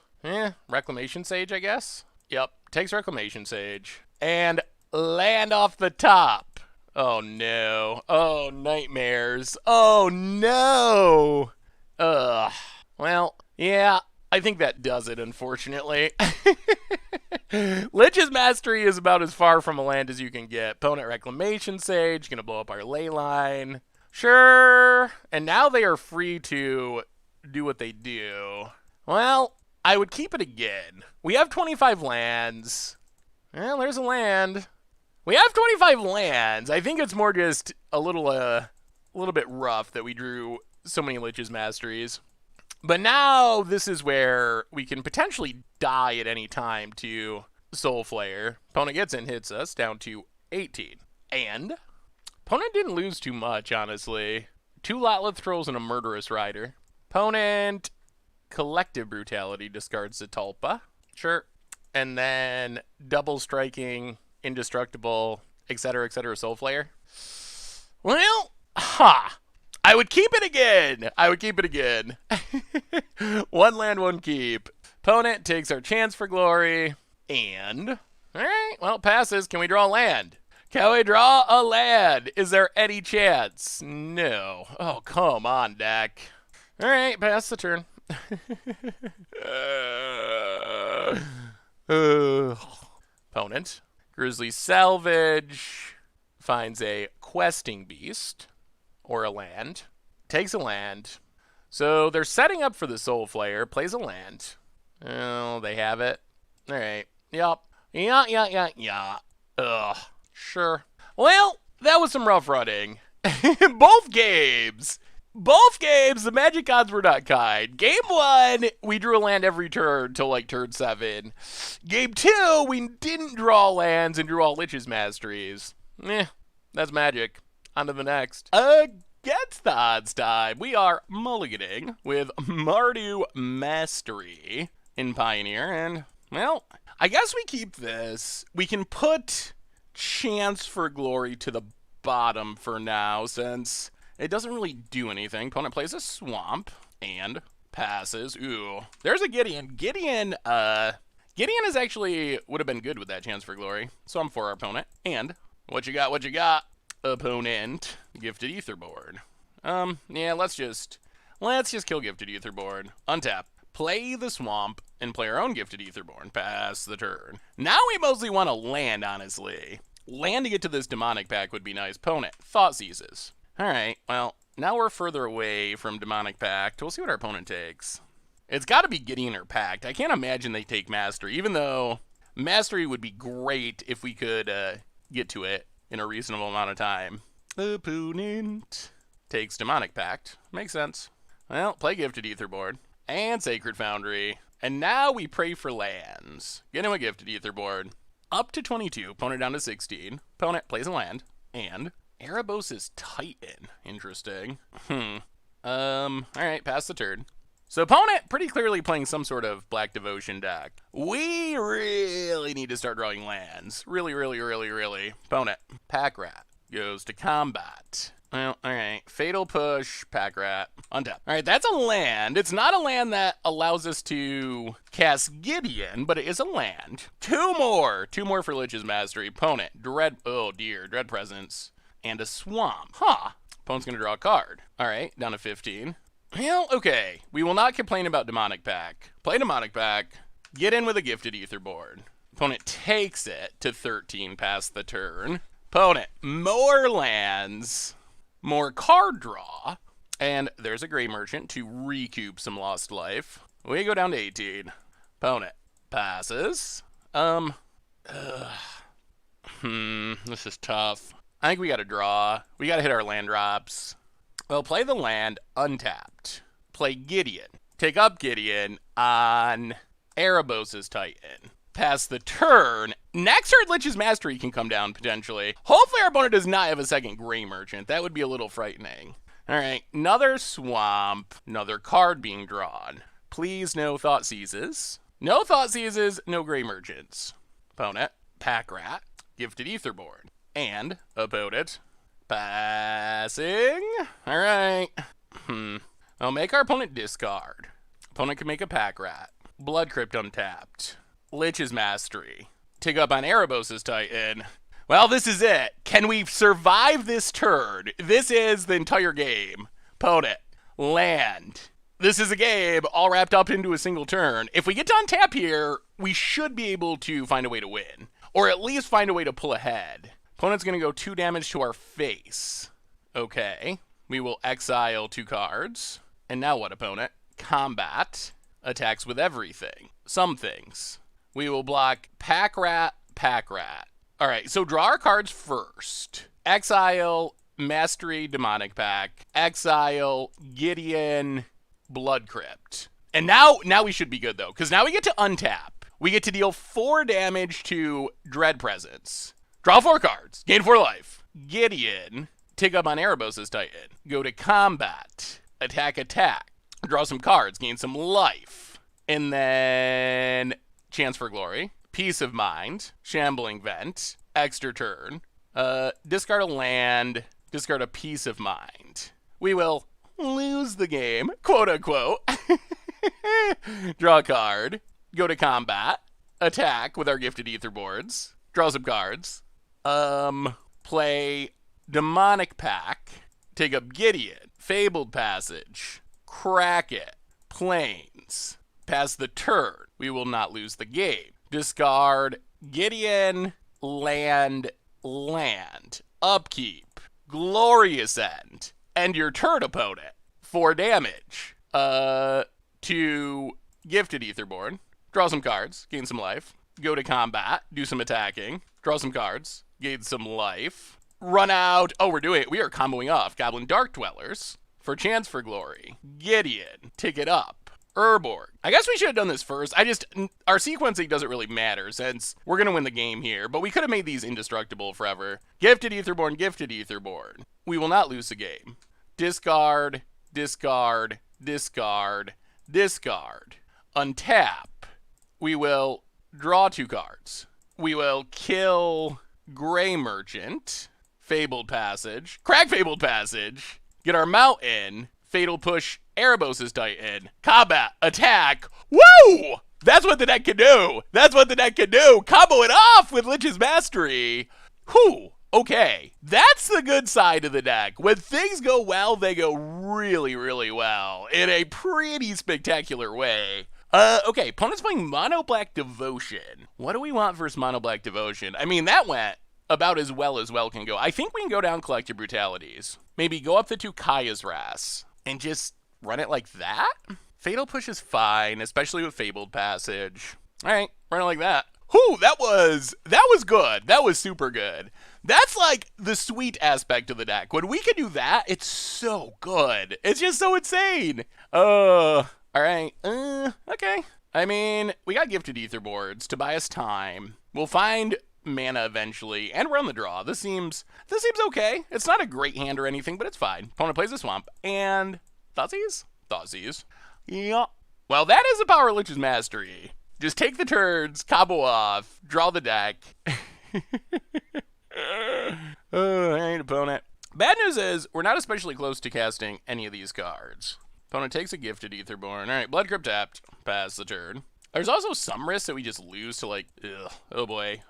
Reclamation Sage, I guess? Yep, takes Reclamation Sage. And land off the top. Oh, no. Oh, nightmares. Oh, no. Ugh. Well, yeah. I think that does it, unfortunately. Lich's Mastery is about as far from a land as you can get. Opponent Reclamation Sage, gonna blow up our Leyline. Sure. And now they are free to do what they do. Well, I would keep it again. We have 25 lands. Well, there's a land. We have 25 lands. I think it's more just a little bit rough that we drew so many Lich's Masteries. But now this is where we can potentially die at any time to Soul Flare. Opponent gets in, hits us down to 18. And opponent didn't lose too much, honestly. 2 Lotleth Trolls and a Murderous Rider. Opponent Collective Brutality discards the Tulpa. Sure. And then double striking, indestructible, etc., Soul Flare. Well, I would keep it again. 1 land, 1 keep. Opponent takes our chance for glory. And, alright, well, passes. Can we draw a land? Is there any chance? No. Oh, come on, deck. Alright, pass the turn. Opponent. Grizzly Salvage. Finds a Questing Beast. Or a land. Takes a land. So they're setting up for the Soul Flare. Plays a land. Oh, they have it. Alright. Yup. Yeah. Ugh. Sure. Well, that was some rough running. Both games, the Magic Gods were not kind. Game 1, we drew a land every turn till like turn 7. Game 2, we didn't draw lands and drew all Lich's Masteries. That's Magic. On to the next. Against the odds time, we are mulliganing with Mardu Mastery in Pioneer. And, well, I guess we keep this. We can put Chance for Glory to the bottom for now, since it doesn't really do anything. Opponent plays a Swamp and passes. Ooh, there's a Gideon. Gideon is actually would have been good with that Chance for Glory. Swamp for our opponent. And what you got? Opponent Gifted Etherboard. Yeah, let's just kill Gifted Etherboard. Untap. Play the Swamp and play our own Gifted Etherborn. Pass the turn. Now we mostly want to land, honestly. Land to get to this Demonic Pact would be nice. Opponent. Thought Seizes. Alright, well, now we're further away from Demonic Pact. We'll see what our opponent takes. It's got to be Gideon or Pact. I can't imagine they take Mastery, even though Mastery would be great if we could get to it in a reasonable amount of time. Opponent takes Demonic Pact. Makes sense. Well, play Gifted Etherboard. And Sacred Foundry. And now we pray for lands. Get him a Gifted Etherboard. Up to 22. Opponent down to 16. Opponent plays a land. And Erebos' Titan. Interesting. Alright, pass the turn. So opponent pretty clearly playing some sort of Black Devotion deck. We really need to start drawing lands. Really. Opponent. Pack Rat goes to combat. Well, alright. Fatal Push, Pack Rat, untap. Alright, that's a land. It's not a land that allows us to cast Gideon, but it is a land. 2 more. 2 more for Lich's Mastery. Opponent. Dread Presence. And a Swamp. Opponent's gonna draw a card. Alright, down to 15. Well, okay. We will not complain about Demonic Pact. Play Demonic Pact. Get in with a Gifted Etherboard. Opponent takes it to 13 past the turn. Opponent. More lands. More card draw, and there's a Grey Merchant to recoup some lost life. We go down to 18. Opponent passes. This is tough. I think we gotta draw. We gotta hit our land drops. Well, play the land untapped. Play Gideon. Take up Gideon on Erebos' Titan. Pass the turn. Next turn, Lich's Mastery can come down, potentially. Hopefully our opponent does not have a second Grey Merchant. That would be a little frightening. Alright, another Swamp. Another card being drawn. Please, no Thought Seizes. No Thought Seizes, no Grey Merchants. Opponent, Pack Rat, Gifted Etherboard. And, opponent, passing. Alright. I'll make our opponent discard. Opponent can make a Pack Rat. Blood Crypt untapped. Lich's Mastery. Take up on Erebos' Titan. Well, this is it. Can we survive this turn? This is the entire game. Opponent. Land. This is a game all wrapped up into a single turn. If we get to untap here, we should be able to find a way to win. Or at least find a way to pull ahead. Opponent's going to go 2 damage to our face. Okay. We will exile 2 cards. And now what, opponent? Combat. Attacks with everything. Some things. We will block Pack Rat. Alright, so draw our cards first. Exile, Mastery, Demonic Pact. Exile, Gideon, Blood Crypt. And now we should be good, though, because now we get to untap. We get to deal 4 damage to Dread Presence. Draw 4 cards. Gain 4 life. Gideon. Take up on Erebos' Titan. Go to combat. Attack. Draw some cards. Gain some life. And then Chance for Glory. Peace of Mind. Shambling Vent. Extra turn. Discard a land. Discard a Peace of Mind. We will lose the game, quote unquote. Draw a card. Go to combat. Attack with our Gifted Ether boards. Draw some cards. Play Demonic Pack. Take up Gideon. Fabled Passage. Crack it. Plains. Pass the turn. We will not lose the game. Discard Gideon. Land. Upkeep. Glorious End. End your turn, opponent. 4 damage. To Gifted Etherborn. Draw some cards. Gain some life. Go to combat. Do some attacking. Draw some cards. Gain some life. Run out. Oh, we are comboing off Goblin Dark Dwellers for Chance for Glory. Gideon. Take it up. Urborg. I guess we should have done this first. Our sequencing doesn't really matter since we're going to win the game here, but we could have made these indestructible forever. Gifted Etherborn. We will not lose the game. Discard. Untap. We will draw 2 cards. We will kill Gray Merchant. Fabled Passage. Crack Fabled Passage. Get our Mountain. Fatal Push Erebos' Titan. Combat. Attack. Woo! That's what the deck can do. Combo it off with Lich's Mastery. Whew. Okay. That's the good side of the deck. When things go well, they go really, really well. In a pretty spectacular way. Okay. Opponent's playing Mono Black Devotion. What do we want versus Mono Black Devotion? I mean, that went about as well can go. I think we can go down Collective Brutalities. Maybe go up the 2 Kaya's Wrath and just run it like that? Fatal Push is fine, especially with Fabled Passage. All right, run it like that. Whew, that was good. That was super good. That's like the sweet aspect of the deck. When we can do that, it's so good. It's just so insane. All right. Okay. I mean, we got Gifted Ether boards to buy us time. We'll find mana eventually, and we're on the draw. This seems okay. It's not a great hand or anything, but it's fine. Opponent plays a swamp, and Thoughtseize? Yeah. Well, that is the power of Lich's Mastery. Just take the turns, combo off, draw the deck. All right, opponent. Bad news is, we're not especially close to casting any of these cards. Opponent takes a Gifted Etherborn. All right, Blood Crypt tapped. Pass the turn. There's also some risk that we just lose to, like, oh boy,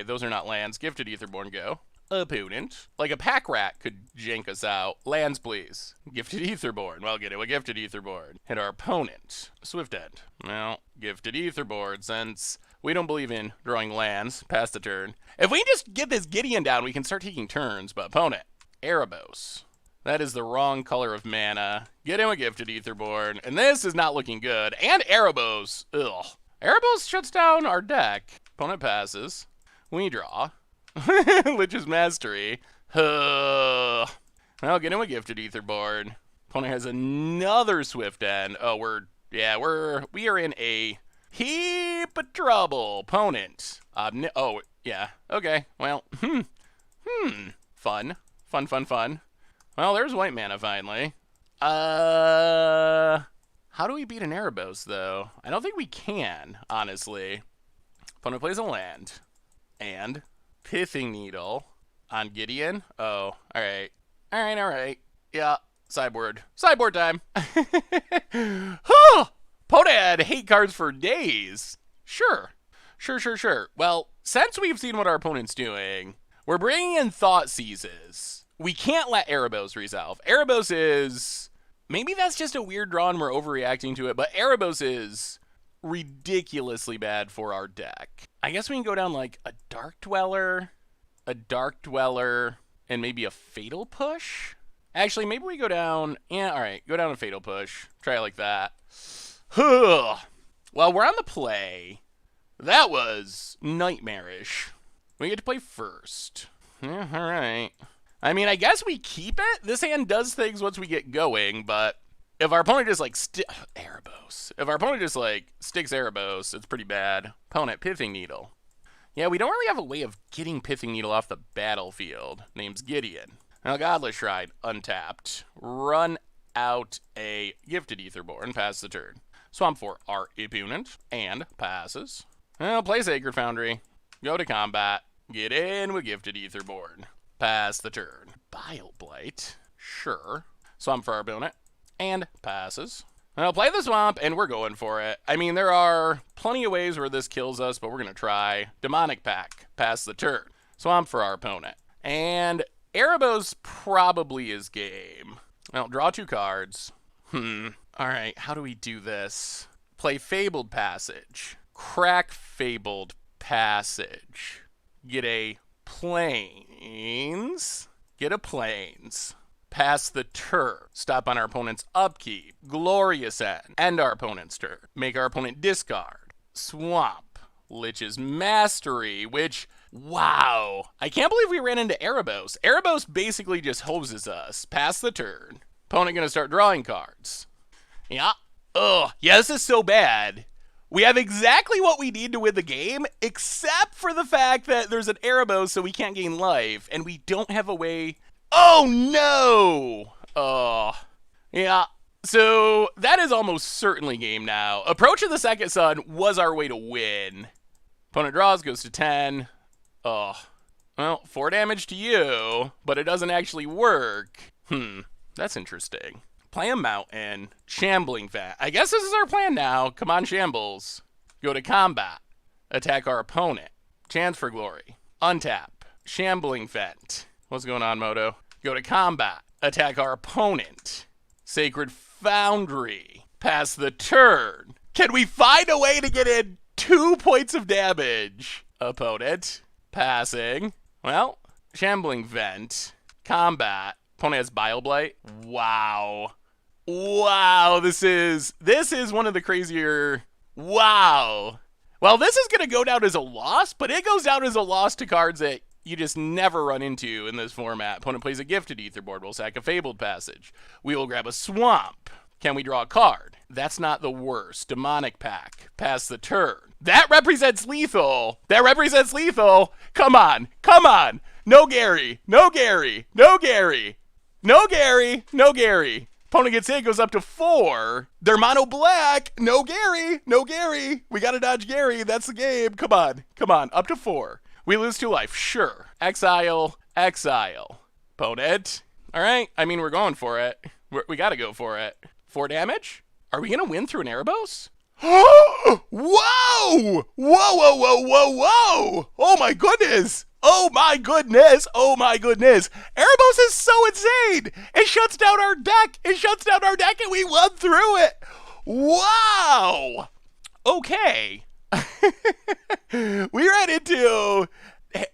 those are not lands. Gifted Etherborn, go. Opponent. Like a pack rat could jank us out. Lands, please. Gifted Etherborn. Well, get it with Gifted Etherborn. Hit our opponent. Swift End. Well, Gifted Etherborn, since we don't believe in drawing lands. Pass the turn. If we just get this Gideon down, we can start taking turns, but opponent. Erebos. That is the wrong color of mana. Get in with Gifted Etherborn. And this is not looking good. And Erebos. Ugh. Erebos shuts down our deck. Opponent passes. We draw. Lich's Mastery. Well, get in with Gifted Etherborn. Opponent has another Swift End. Oh, we are in a heap of trouble. Opponent. Oh, yeah. Okay. Well, Fun. Well, there's white mana finally. How do we beat an Erebos, though? I don't think we can, honestly. Opponent plays a land. And Pithing Needle on Gideon. Oh, alright. Yeah, sideboard. Sideboard time! Opponent had hate cards for days. Sure. Well, since we've seen what our opponent's doing, we're bringing in Thoughtseizes. We can't let Erebos resolve. Erebos is... Maybe that's just a weird draw and we're overreacting to it, but Erebos is ridiculously bad for our deck. I guess we can go down like a Dark Dweller, and maybe a Fatal Push? Actually, maybe we go down... Yeah, alright, go down a Fatal Push. Try it like that. Well, we're on the play. That was nightmarish. We get to play first. Yeah, alright. I mean, I guess we keep it. This hand does things once we get going, but If our opponent just like Erebos. If our opponent just like sticks Erebos, it's pretty bad. Opponent, Pithing Needle. Yeah, we don't really have a way of getting Pithing Needle off the battlefield. Name's Gideon. Now, Godless Shrine, untapped. Run out a Gifted Aetherborn, pass the turn. Swamp for our opponent, and passes. Well, play Sacred Foundry. Go to combat. Get in with Gifted Aetherborn. Pass the turn. Bile Blight, sure. Swamp for our opponent, and passes. Well, play the Swamp, and we're going for it. I mean, there are plenty of ways where this kills us, but we're going to try. Demonic Pack, pass the turn. Swamp for our opponent. And Erebos probably is game. Well, draw 2 cards. Alright, how do we do this? Play Fabled Passage. Crack Fabled Passage. Get a Plains. Get a Plains. Pass the turn. Stop on our opponent's upkeep. Glorious End. End our opponent's turn. Make our opponent discard. Swamp. Lich's Mastery, which, wow. I can't believe we ran into Erebos. Erebos basically just hoses us. Pass the turn. Opponent gonna start drawing cards. Yeah. Ugh. Yeah, this is so bad. We have exactly what we need to win the game, except for the fact that there's an Erebos, so we can't gain life, and we don't have a way. Oh no! Oh. Yeah. So that is almost certainly game now. Approach of the Second Sun was our way to win. Opponent draws, goes to 10. Oh. Well, 4 damage to you, but it doesn't actually work. That's interesting. Play a Mountain. Shambling Vat. I guess this is our plan now. Come on, Shambles. Go to combat. Attack our opponent. Chance for Glory. Untap. Shambling Vent. What's going on, Moto? Go to combat. Attack our opponent. Sacred Foundry. Pass the turn. Can we find a way to get in 2 points of damage? Opponent. Passing. Well, Shambling Vent. Combat. Opponent has Bile Blight. Wow. Wow, this is one of the crazier. Wow. Well, this is going to go down as a loss, but it goes down as a loss to cards that you just never run into in this format. Opponent plays a Gifted Aetherborn. We'll sack a Fabled Passage. We will grab a Swamp. Can we draw a card? That's not the worst. Demonic Pack. Pass the turn. That represents lethal. That represents lethal. Come on. Come on. No Gary. No Gary. No Gary. No Gary. No Gary. Opponent gets hit, goes up to 4. They're mono black. No Gary. No Gary. We got to dodge Gary. That's the game. Come on. Come on. Up to 4. We lose 2 life. Sure. Exile. Exile. Opponent. All right. I mean, we're going for it. We got to go for it. 4 damage? Are we going to win through an Erebos? Whoa! Whoa, whoa, whoa, whoa, whoa! Oh my goodness! Oh my goodness! Oh my goodness! Erebos is so insane! It shuts down our deck! It shuts down our deck and we won through it! Wow! Okay. We ran into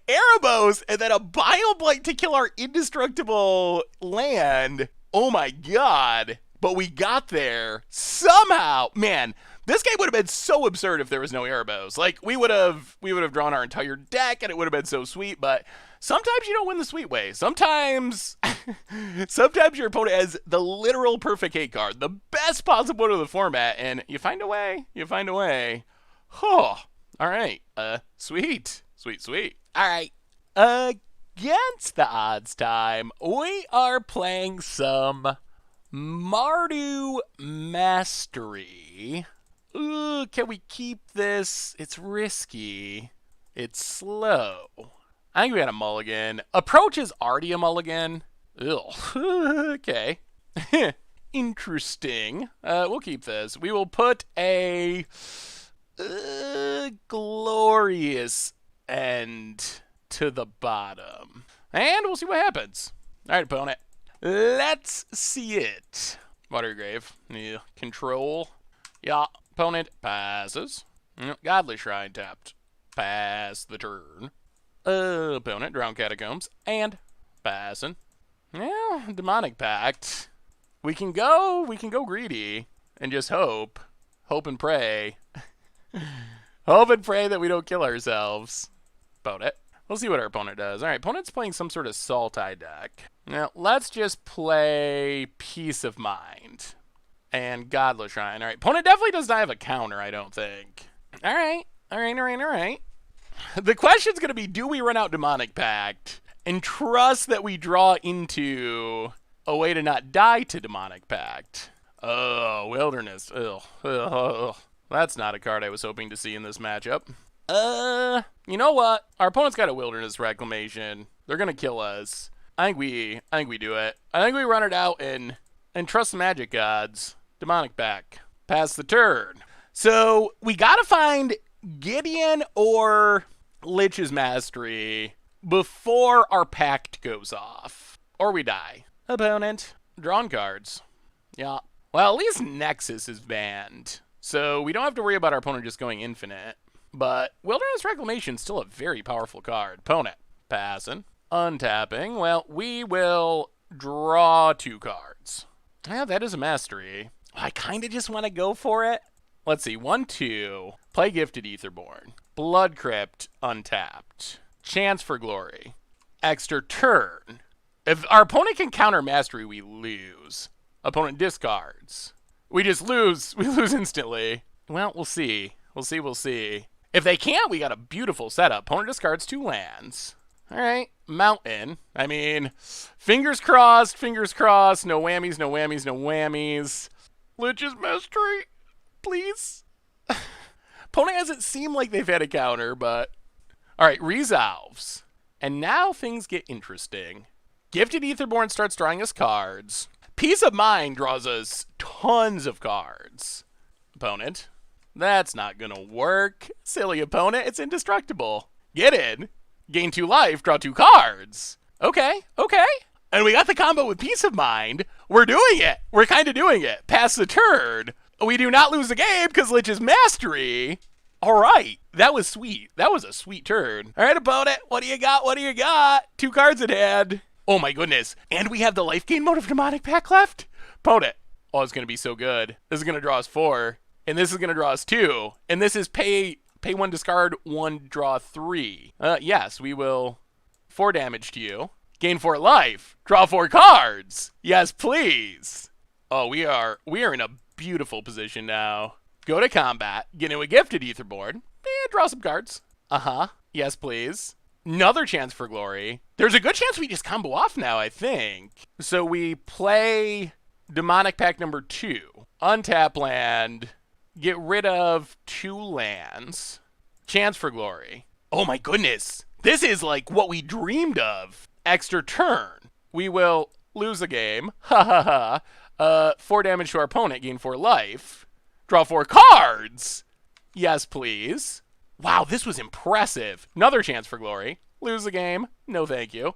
Erebos and then a Bile Blight to kill our indestructible land. Oh my god. But we got there somehow. Man, this game would have been so absurd if there was no Erebos. Like, we would have drawn our entire deck and it would have been so sweet, but sometimes you don't win the sweet way. Sometimes your opponent has the literal perfect hate card, the best possible one of the format, and you find a way. You find a way. Oh, all right. Sweet. Sweet, sweet. All right. Against the odds time, we are playing some Mardu Mastery. Ooh, can we keep this? It's risky. It's slow. I think we got a mulligan. Approach is already a mulligan. Ugh. Okay. Interesting. We'll keep this. We will put a glorious end to the bottom. And we'll see what happens. All right, opponent. Let's see it. Watergrave. Yeah. Control. Yeah. Opponent passes. Godly Shrine tapped. Pass the turn. Opponent. Drown Catacombs. And passing. Yeah. Demonic Pact. We can go greedy. And just hope. Hope and pray. Hope and pray that we don't kill ourselves. Opponent. We'll see what our opponent does. All right, opponent's playing some sort of Sultai deck. Now, let's just play Peace of Mind. And Godless Shrine. All right, opponent definitely does not have a counter, I don't think. All right. The question's going to be, do we run out Demonic Pact and trust that we draw into a way to not die to Demonic Pact? Oh, Wilderness. Ugh. That's not a card I was hoping to see in this matchup. You know what? Our opponent's got a Wilderness Reclamation. They're going to kill us. I think we do it. I think we run it out and trust the magic gods. Demonic Pact. Pass the turn. So we got to find Gideon or Lich's Mastery before our pact goes off. Or we die. Opponent. Drawn cards. Yeah. Well, at least Nexus is banned. So we don't have to worry about our opponent just going infinite. But Wilderness Reclamation is still a very powerful card. Opponent. Passing. Untapping. Well, we will draw 2 cards. Yeah, that is a Mastery. I kind of just want to go for it. Let's see. 1, 2. Play Gifted Aetherborn. Blood Crypt. Untapped. Chance for Glory. Extra turn. If our opponent can counter Mastery, we lose. Opponent discards. We just lose. We lose instantly. Well, we'll see. We'll see. If they can't, we got a beautiful setup. Opponent discards 2 lands. All right. Mountain. I mean, fingers crossed. No whammies. Lich's Mastery. Please. Opponent hasn't seemed like they've had a counter, but... All right, resolves. And now things get interesting. Gifted Aetherborn starts drawing us cards. Peace of Mind draws us tons of cards. Opponent. That's not gonna work. Silly opponent, it's indestructible. Get in. Gain 2 life, draw 2 cards. Okay. And we got the combo with Peace of Mind. We're doing it. We're kind of doing it. Pass the turn. We do not lose the game because Lich's Mastery. All right. That was sweet. That was a sweet turn. All right, opponent. What do you got? 2 cards in hand. Oh, my goodness. And we have the life gain mode of Demonic Pact left. Opponent. Oh, it's going to be so good. This is going to draw us 4. And this is going to draw us 2. And this is pay 1, discard 1, draw 3. Yes, we will 4 damage to you. Gain 4 life. Draw 4 cards. Yes, please. Oh, we are in a beautiful position now. Go to combat. Get into a Gifted Aetherborn. Draw some cards. Yes, please. Another Chance for Glory. There's a good chance we just combo off now, I think. So we play Demonic Pact number 2. Untap land. Get rid of 2 lands. Chance for Glory. Oh my goodness. This is like what we dreamed of. Extra turn. We will lose the game. 4 damage to our opponent. Gain 4 life. Draw 4 cards. Yes, please. Wow, this was impressive. Another Chance for Glory. Lose the game. No, thank you.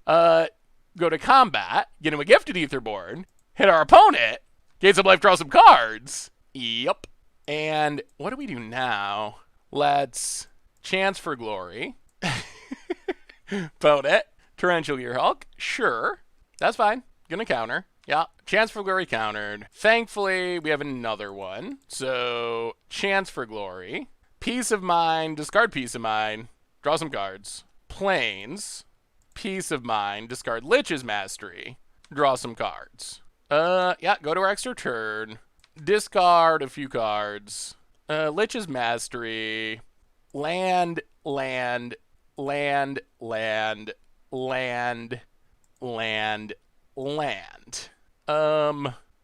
Go to combat. Get him a Gifted Aetherborn. Hit our opponent. Gain some life, draw some cards. Yep. And what do we do now? Let's Chance for Glory. Opponent. Torrential Gearhulk. Sure. That's fine. Gonna counter. Yeah. Chance for Glory countered. Thankfully, we have another one. So, Chance for Glory. Peace of Mind. Discard Peace of Mind. Draw some cards. Plains. Peace of Mind. Discard Lich's Mastery. Draw some cards. Yeah, go to our extra turn. Discard a few cards. Lich's Mastery. Land. Yeah,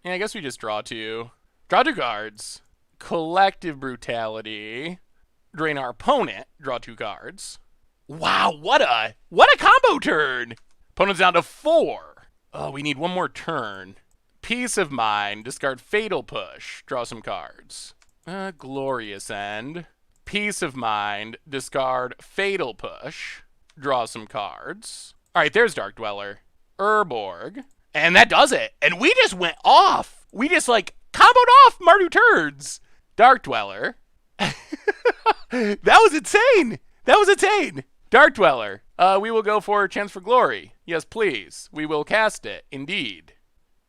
I guess we just draw 2. Draw 2 cards. Collective Brutality. Drain our opponent. Draw 2 cards. Wow, what a combo turn. Opponent's down to 4. Oh, we need one more turn. Peace of Mind. Discard Fatal Push. Draw some cards. Glorious End. Peace of Mind. Discard Fatal Push. Draw some cards. All right, there's Dark Dweller. Urborg. And that does it. And we just went off. We just like comboed off Mardu turds. Dark Dweller. That was insane. Dark Dweller. We will go for Chance for Glory. Yes, please. We will cast it. Indeed.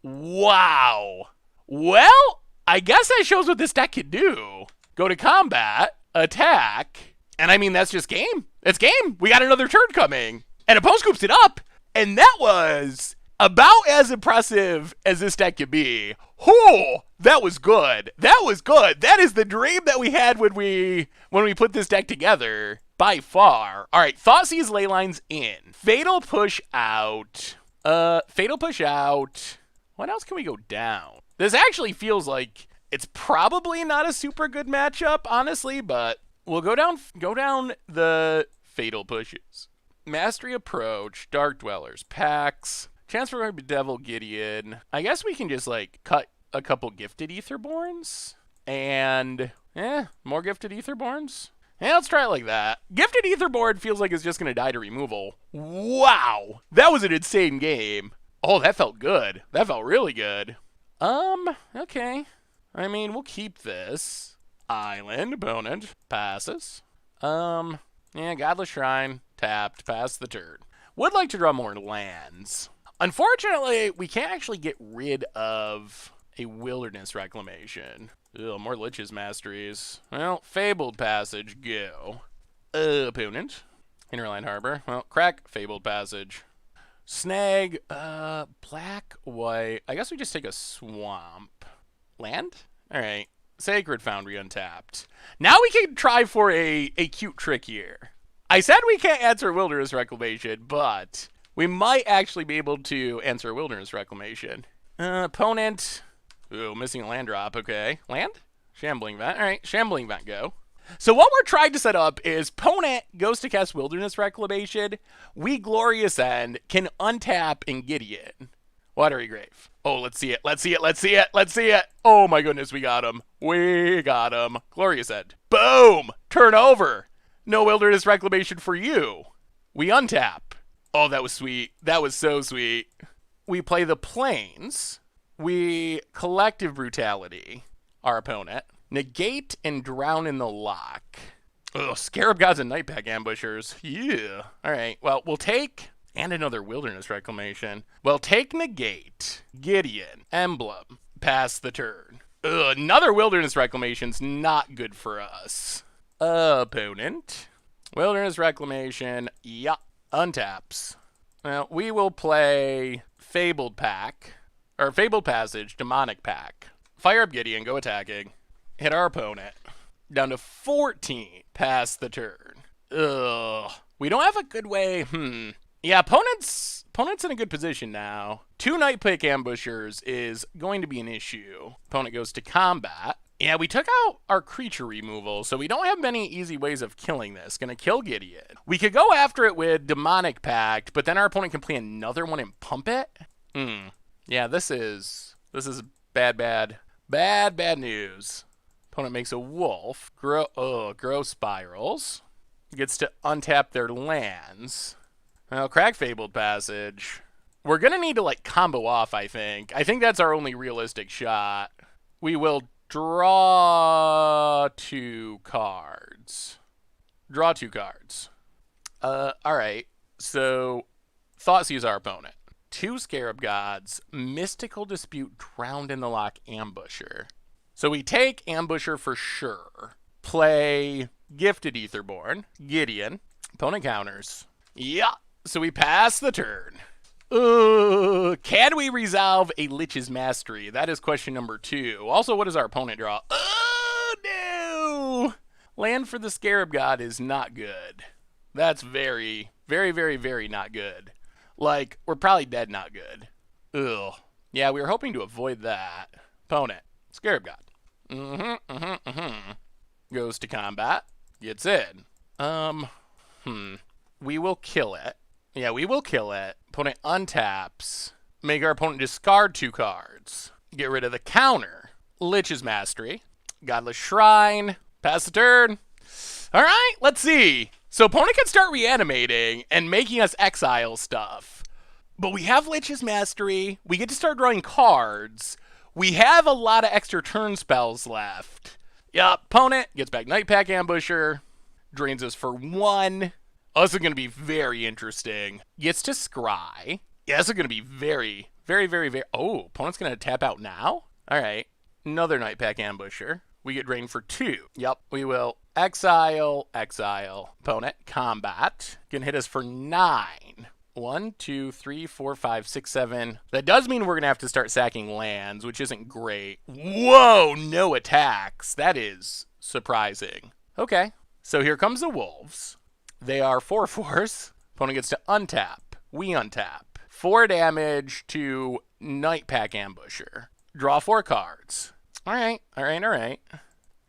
Wow. Well, I guess that shows what this deck can do. Go to combat. Attack. And I mean, that's just game. It's game. We got another turn coming. And opponent scoops it up. And that was About as impressive as this deck could be. Oh, that was good. That was good. That is the dream that we had when we put this deck together. By far. All right, Thoughtseize Leyline's in. Fatal Push out. Fatal Push out. What else can we go down? This actually feels like it's probably not a super good matchup, honestly, but we'll go down the Fatal Pushes. Mastery Approach, Dark Dwellers, Pax, Chance for Devil Gideon. I guess we can just like cut a couple Gifted Aetherborns and more Gifted Aetherborns. Yeah, let's try it like that. Gifted Aetherborn feels like it's just going to die to removal. Wow. That was an insane game. Oh, that felt good. That felt really good. Okay. I mean, we'll keep this. Island, opponent, passes. Yeah, Godless Shrine, tapped, pass the turn. Would like to draw more lands. Unfortunately, we can't actually get rid of a Wilderness Reclamation. Ugh, more Lich's Masteries. Well, Fabled Passage, go. Opponent. Hinterland Harbor. Well, crack, Fabled Passage. Snag, black, white. I guess we just take a swamp. Land? Alright. Sacred Foundry untapped. Now we can try for a cute trick here. I said we can't answer Wilderness Reclamation, but we might actually be able to answer Wilderness Reclamation. Opponent... Ooh, missing a land drop. Okay. Land? Shambling Vent. All right. Shambling Vent, go. So what we're trying to set up is opponent goes to cast Wilderness Reclamation. We Glorious End can untap and Gideon. Watery Grave. Oh, let's see it. Let's see it. Let's see it. Let's see it. Oh my goodness, we got him. We got him. Glorious End. Boom. Turn over. No Wilderness Reclamation for you. We untap. Oh, that was sweet. That was so sweet. We play the Plains. We Collective Brutality, our opponent. Negate and Drown in the Lock. Ugh, Scarab Gods and Nightpack Ambushers. Yeah. All right, well, we'll take... And another Wilderness Reclamation. We'll take Negate, Gideon, Emblem, pass the turn. Ugh, another Wilderness Reclamation's not good for us. Opponent. Wilderness Reclamation, yeah, untaps. Well, we will play Fabled Pack. Or Fabled Passage, Demonic Pack. Fire up Gideon, go attacking. Hit our opponent. Down to 14. Pass the turn. Ugh. We don't have a good way. Yeah, opponent's in a good position now. 2 Nightpack Ambushers is going to be an issue. Opponent goes to combat. Yeah, we took out our creature removal, so we don't have many easy ways of killing this. Gonna kill Gideon. We could go after it with Demonic Pact, but then our opponent can play another one and pump it. Yeah, this is bad news. Opponent makes a wolf. Grow spirals. Gets to untap their lands. Well, crack Fabled Passage. We're gonna need to like combo off, I think. I think that's our only realistic shot. We will draw 2 cards. Draw 2 cards. Alright. So Thoughtseize our opponent. 2 Scarab Gods, Mystical Dispute, Drowned in the Lock, Ambusher. So we take Ambusher for sure. Play Gifted Aetherborn, Gideon. Opponent counters. Yeah. So we pass the turn. Can we resolve a Lich's Mastery? That is question number 2. Also, what does our opponent draw? Oh, no! Land for the Scarab God is not good. That's very, very, very, very not good. Like, we're probably dead not good. Ugh. Yeah, we were hoping to avoid that. Opponent. Scarab God. Goes to combat. Gets in. We will kill it. Yeah, we will kill it. Opponent untaps. Make our opponent discard 2 cards. Get rid of the counter. Lich's Mastery. Godless Shrine. Pass the turn. All right, let's see. So opponent can start reanimating and making us exile stuff. But we have Lich's Mastery. We get to start drawing cards. We have a lot of extra turn spells left. Yup, opponent gets back Nightpack Ambusher. Drains us for 1. Oh, this is going to be very interesting. Gets to scry. Yeah, this is going to be very, very, very, very... Oh, opponent's going to tap out now? All right. Another Nightpack Ambusher. We get drained for 2. Yep, we will exile. Opponent, combat. Can hit us for 9. 1, 2, 3, 4, 5, 6, 7. That does mean we're going to have to start sacking lands, which isn't great. Whoa, no attacks. That is surprising. Okay, so here comes the wolves. They are 4/4s. Opponent gets to untap. We untap. 4 damage to Night Pack Ambusher. Draw 4 cards. All right.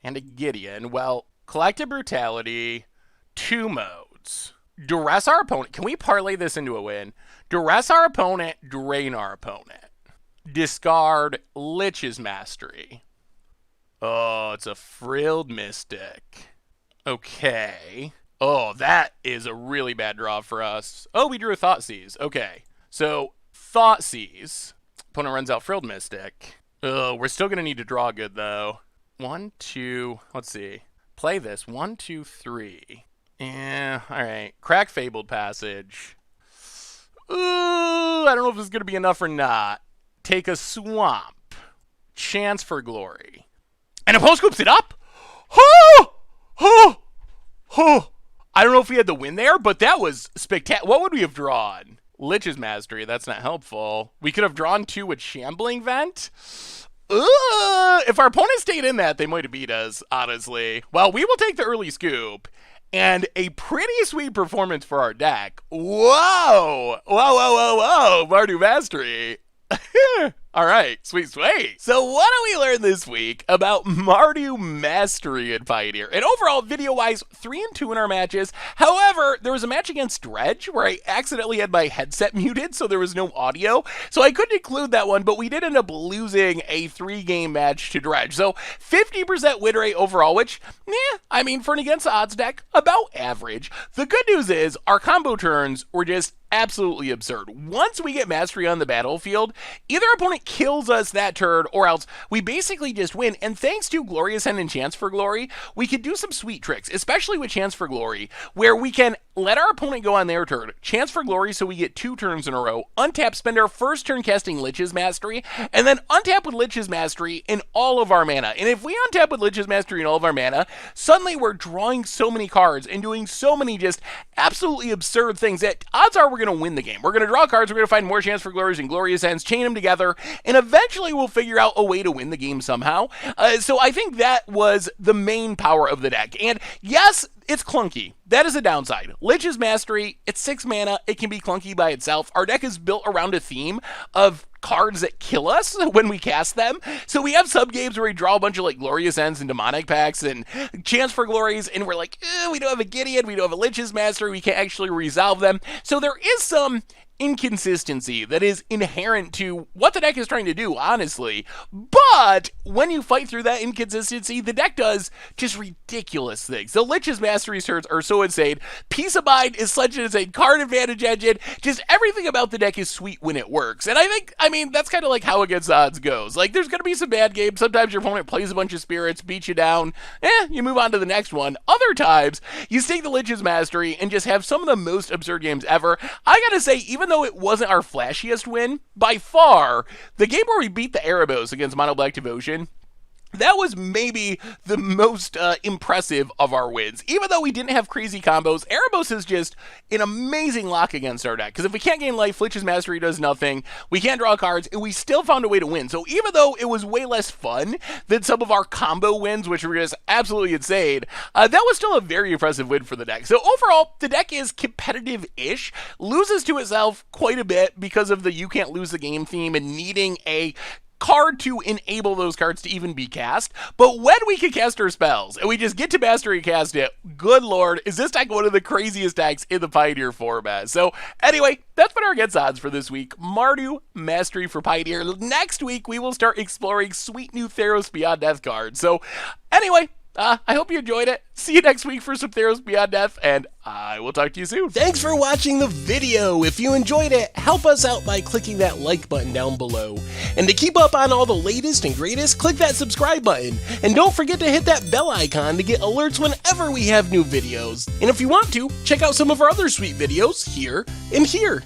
And a Gideon. Well, Collective Brutality, 2 modes. Duress our opponent. Can we parlay this into a win? Duress our opponent, drain our opponent. Discard Lich's Mastery. Oh, it's a Frilled Mystic. Okay. Oh, that is a really bad draw for us. Oh, we drew a Thoughtseize. Okay. So, Thoughtseize. Opponent runs out Frilled Mystic. Oh, we're still going to need to draw good, though. 1, 2, let's see. Play this. 1, 2, 3. Yeah, alright. Crack Fabled Passage. Ooh, I don't know if this is going to be enough or not. Take a Swamp. Chance for Glory. And opponent scoops it up? Oh! Oh! Oh! I don't know if we had the win there, but that was spectacular. What would we have drawn? Lich's Mastery. That's not helpful. We could have drawn 2 with Shambling Vent. If our opponent stayed in that, they might have beat us, honestly. Well, we will take the early scoop. And a pretty sweet performance for our deck. Whoa! Whoa! Mardu Mastery. All right, sweet. So what do we learn this week about Mardu Mastery in Pioneer? And overall, video-wise, 3-2 in our matches. However, there was a match against Dredge where I accidentally had my headset muted, so there was no audio. So I couldn't include that one, but we did end up losing a 3-game match to Dredge. So 50% win rate overall, which, I mean, for an against the odds deck, about average. The good news is our combo turns were just absolutely absurd. Once we get Mastery on the battlefield, either opponent kills us that turn or else we basically just win. And thanks to Glorious End and Chance for Glory, we can do some sweet tricks, especially with Chance for Glory, where we can let our opponent go on their turn, Chance for Glory so we get 2 turns in a row, untap, spend our first turn casting Lich's Mastery, and then untap with Lich's Mastery in all of our mana. And if we untap with Lich's Mastery in all of our mana, suddenly we're drawing so many cards and doing so many just absolutely absurd things that odds are we're going to win the game. We're going to draw cards, we're going to find more Chance for Glories and Glorious Ends, chain them together, and eventually we'll figure out a way to win the game somehow. So I think that was the main power of the deck. And yes, it's clunky. That is a downside. Lich's Mastery, it's 6 mana. It can be clunky by itself. Our deck is built around a theme of cards that kill us when we cast them. So we have sub games where we draw a bunch of like Glorious Ends and Demonic Packs and Chance for Glories, and we're like, we don't have a Gideon, we don't have a Lich's Mastery, we can't actually resolve them. So there is some inconsistency that is inherent to what the deck is trying to do, honestly. But when you fight through that inconsistency, the deck does just ridiculous things. The Lich's Mastery turns are so insane. Peace of Mind is such an insane card advantage engine. Just everything about the deck is sweet when it works. And I mean, that's kind of like how Against the Odds goes. Like, there's going to be some bad games. Sometimes your opponent plays a bunch of spirits, beats you down. You move on to the next one. Other times, you stake the Lich's Mastery and just have some of the most absurd games ever. I gotta say, even though it wasn't our flashiest win, by far, the game where we beat the Erebos against Mono Black Devotion, that was maybe the most impressive of our wins. Even though we didn't have crazy combos, Erebos is just an amazing lock against our deck. Because if we can't gain life, Lich's Mastery does nothing. We can't draw cards, and we still found a way to win. So even though it was way less fun than some of our combo wins, which were just absolutely insane, that was still a very impressive win for the deck. So overall, the deck is competitive-ish, loses to itself quite a bit because of the you can't lose the game theme and needing a card to enable those cards to even be cast. But when we can cast our spells and we just get to Mastery cast it, good lord, is this deck one of the craziest decks in the Pioneer format. So anyway, that's been our Against Odds for this week. Mardu Mastery for Pioneer. Next week, we will start exploring sweet new Theros Beyond Death cards. So anyway, I hope you enjoyed it. See you next week for some Theros Beyond Death, and I will talk to you soon. Thanks for watching the video. If you enjoyed it, help us out by clicking that like button down below. And to keep up on all the latest and greatest, click that subscribe button. And don't forget to hit that bell icon to get alerts whenever we have new videos. And if you want to, check out some of our other sweet videos here and here.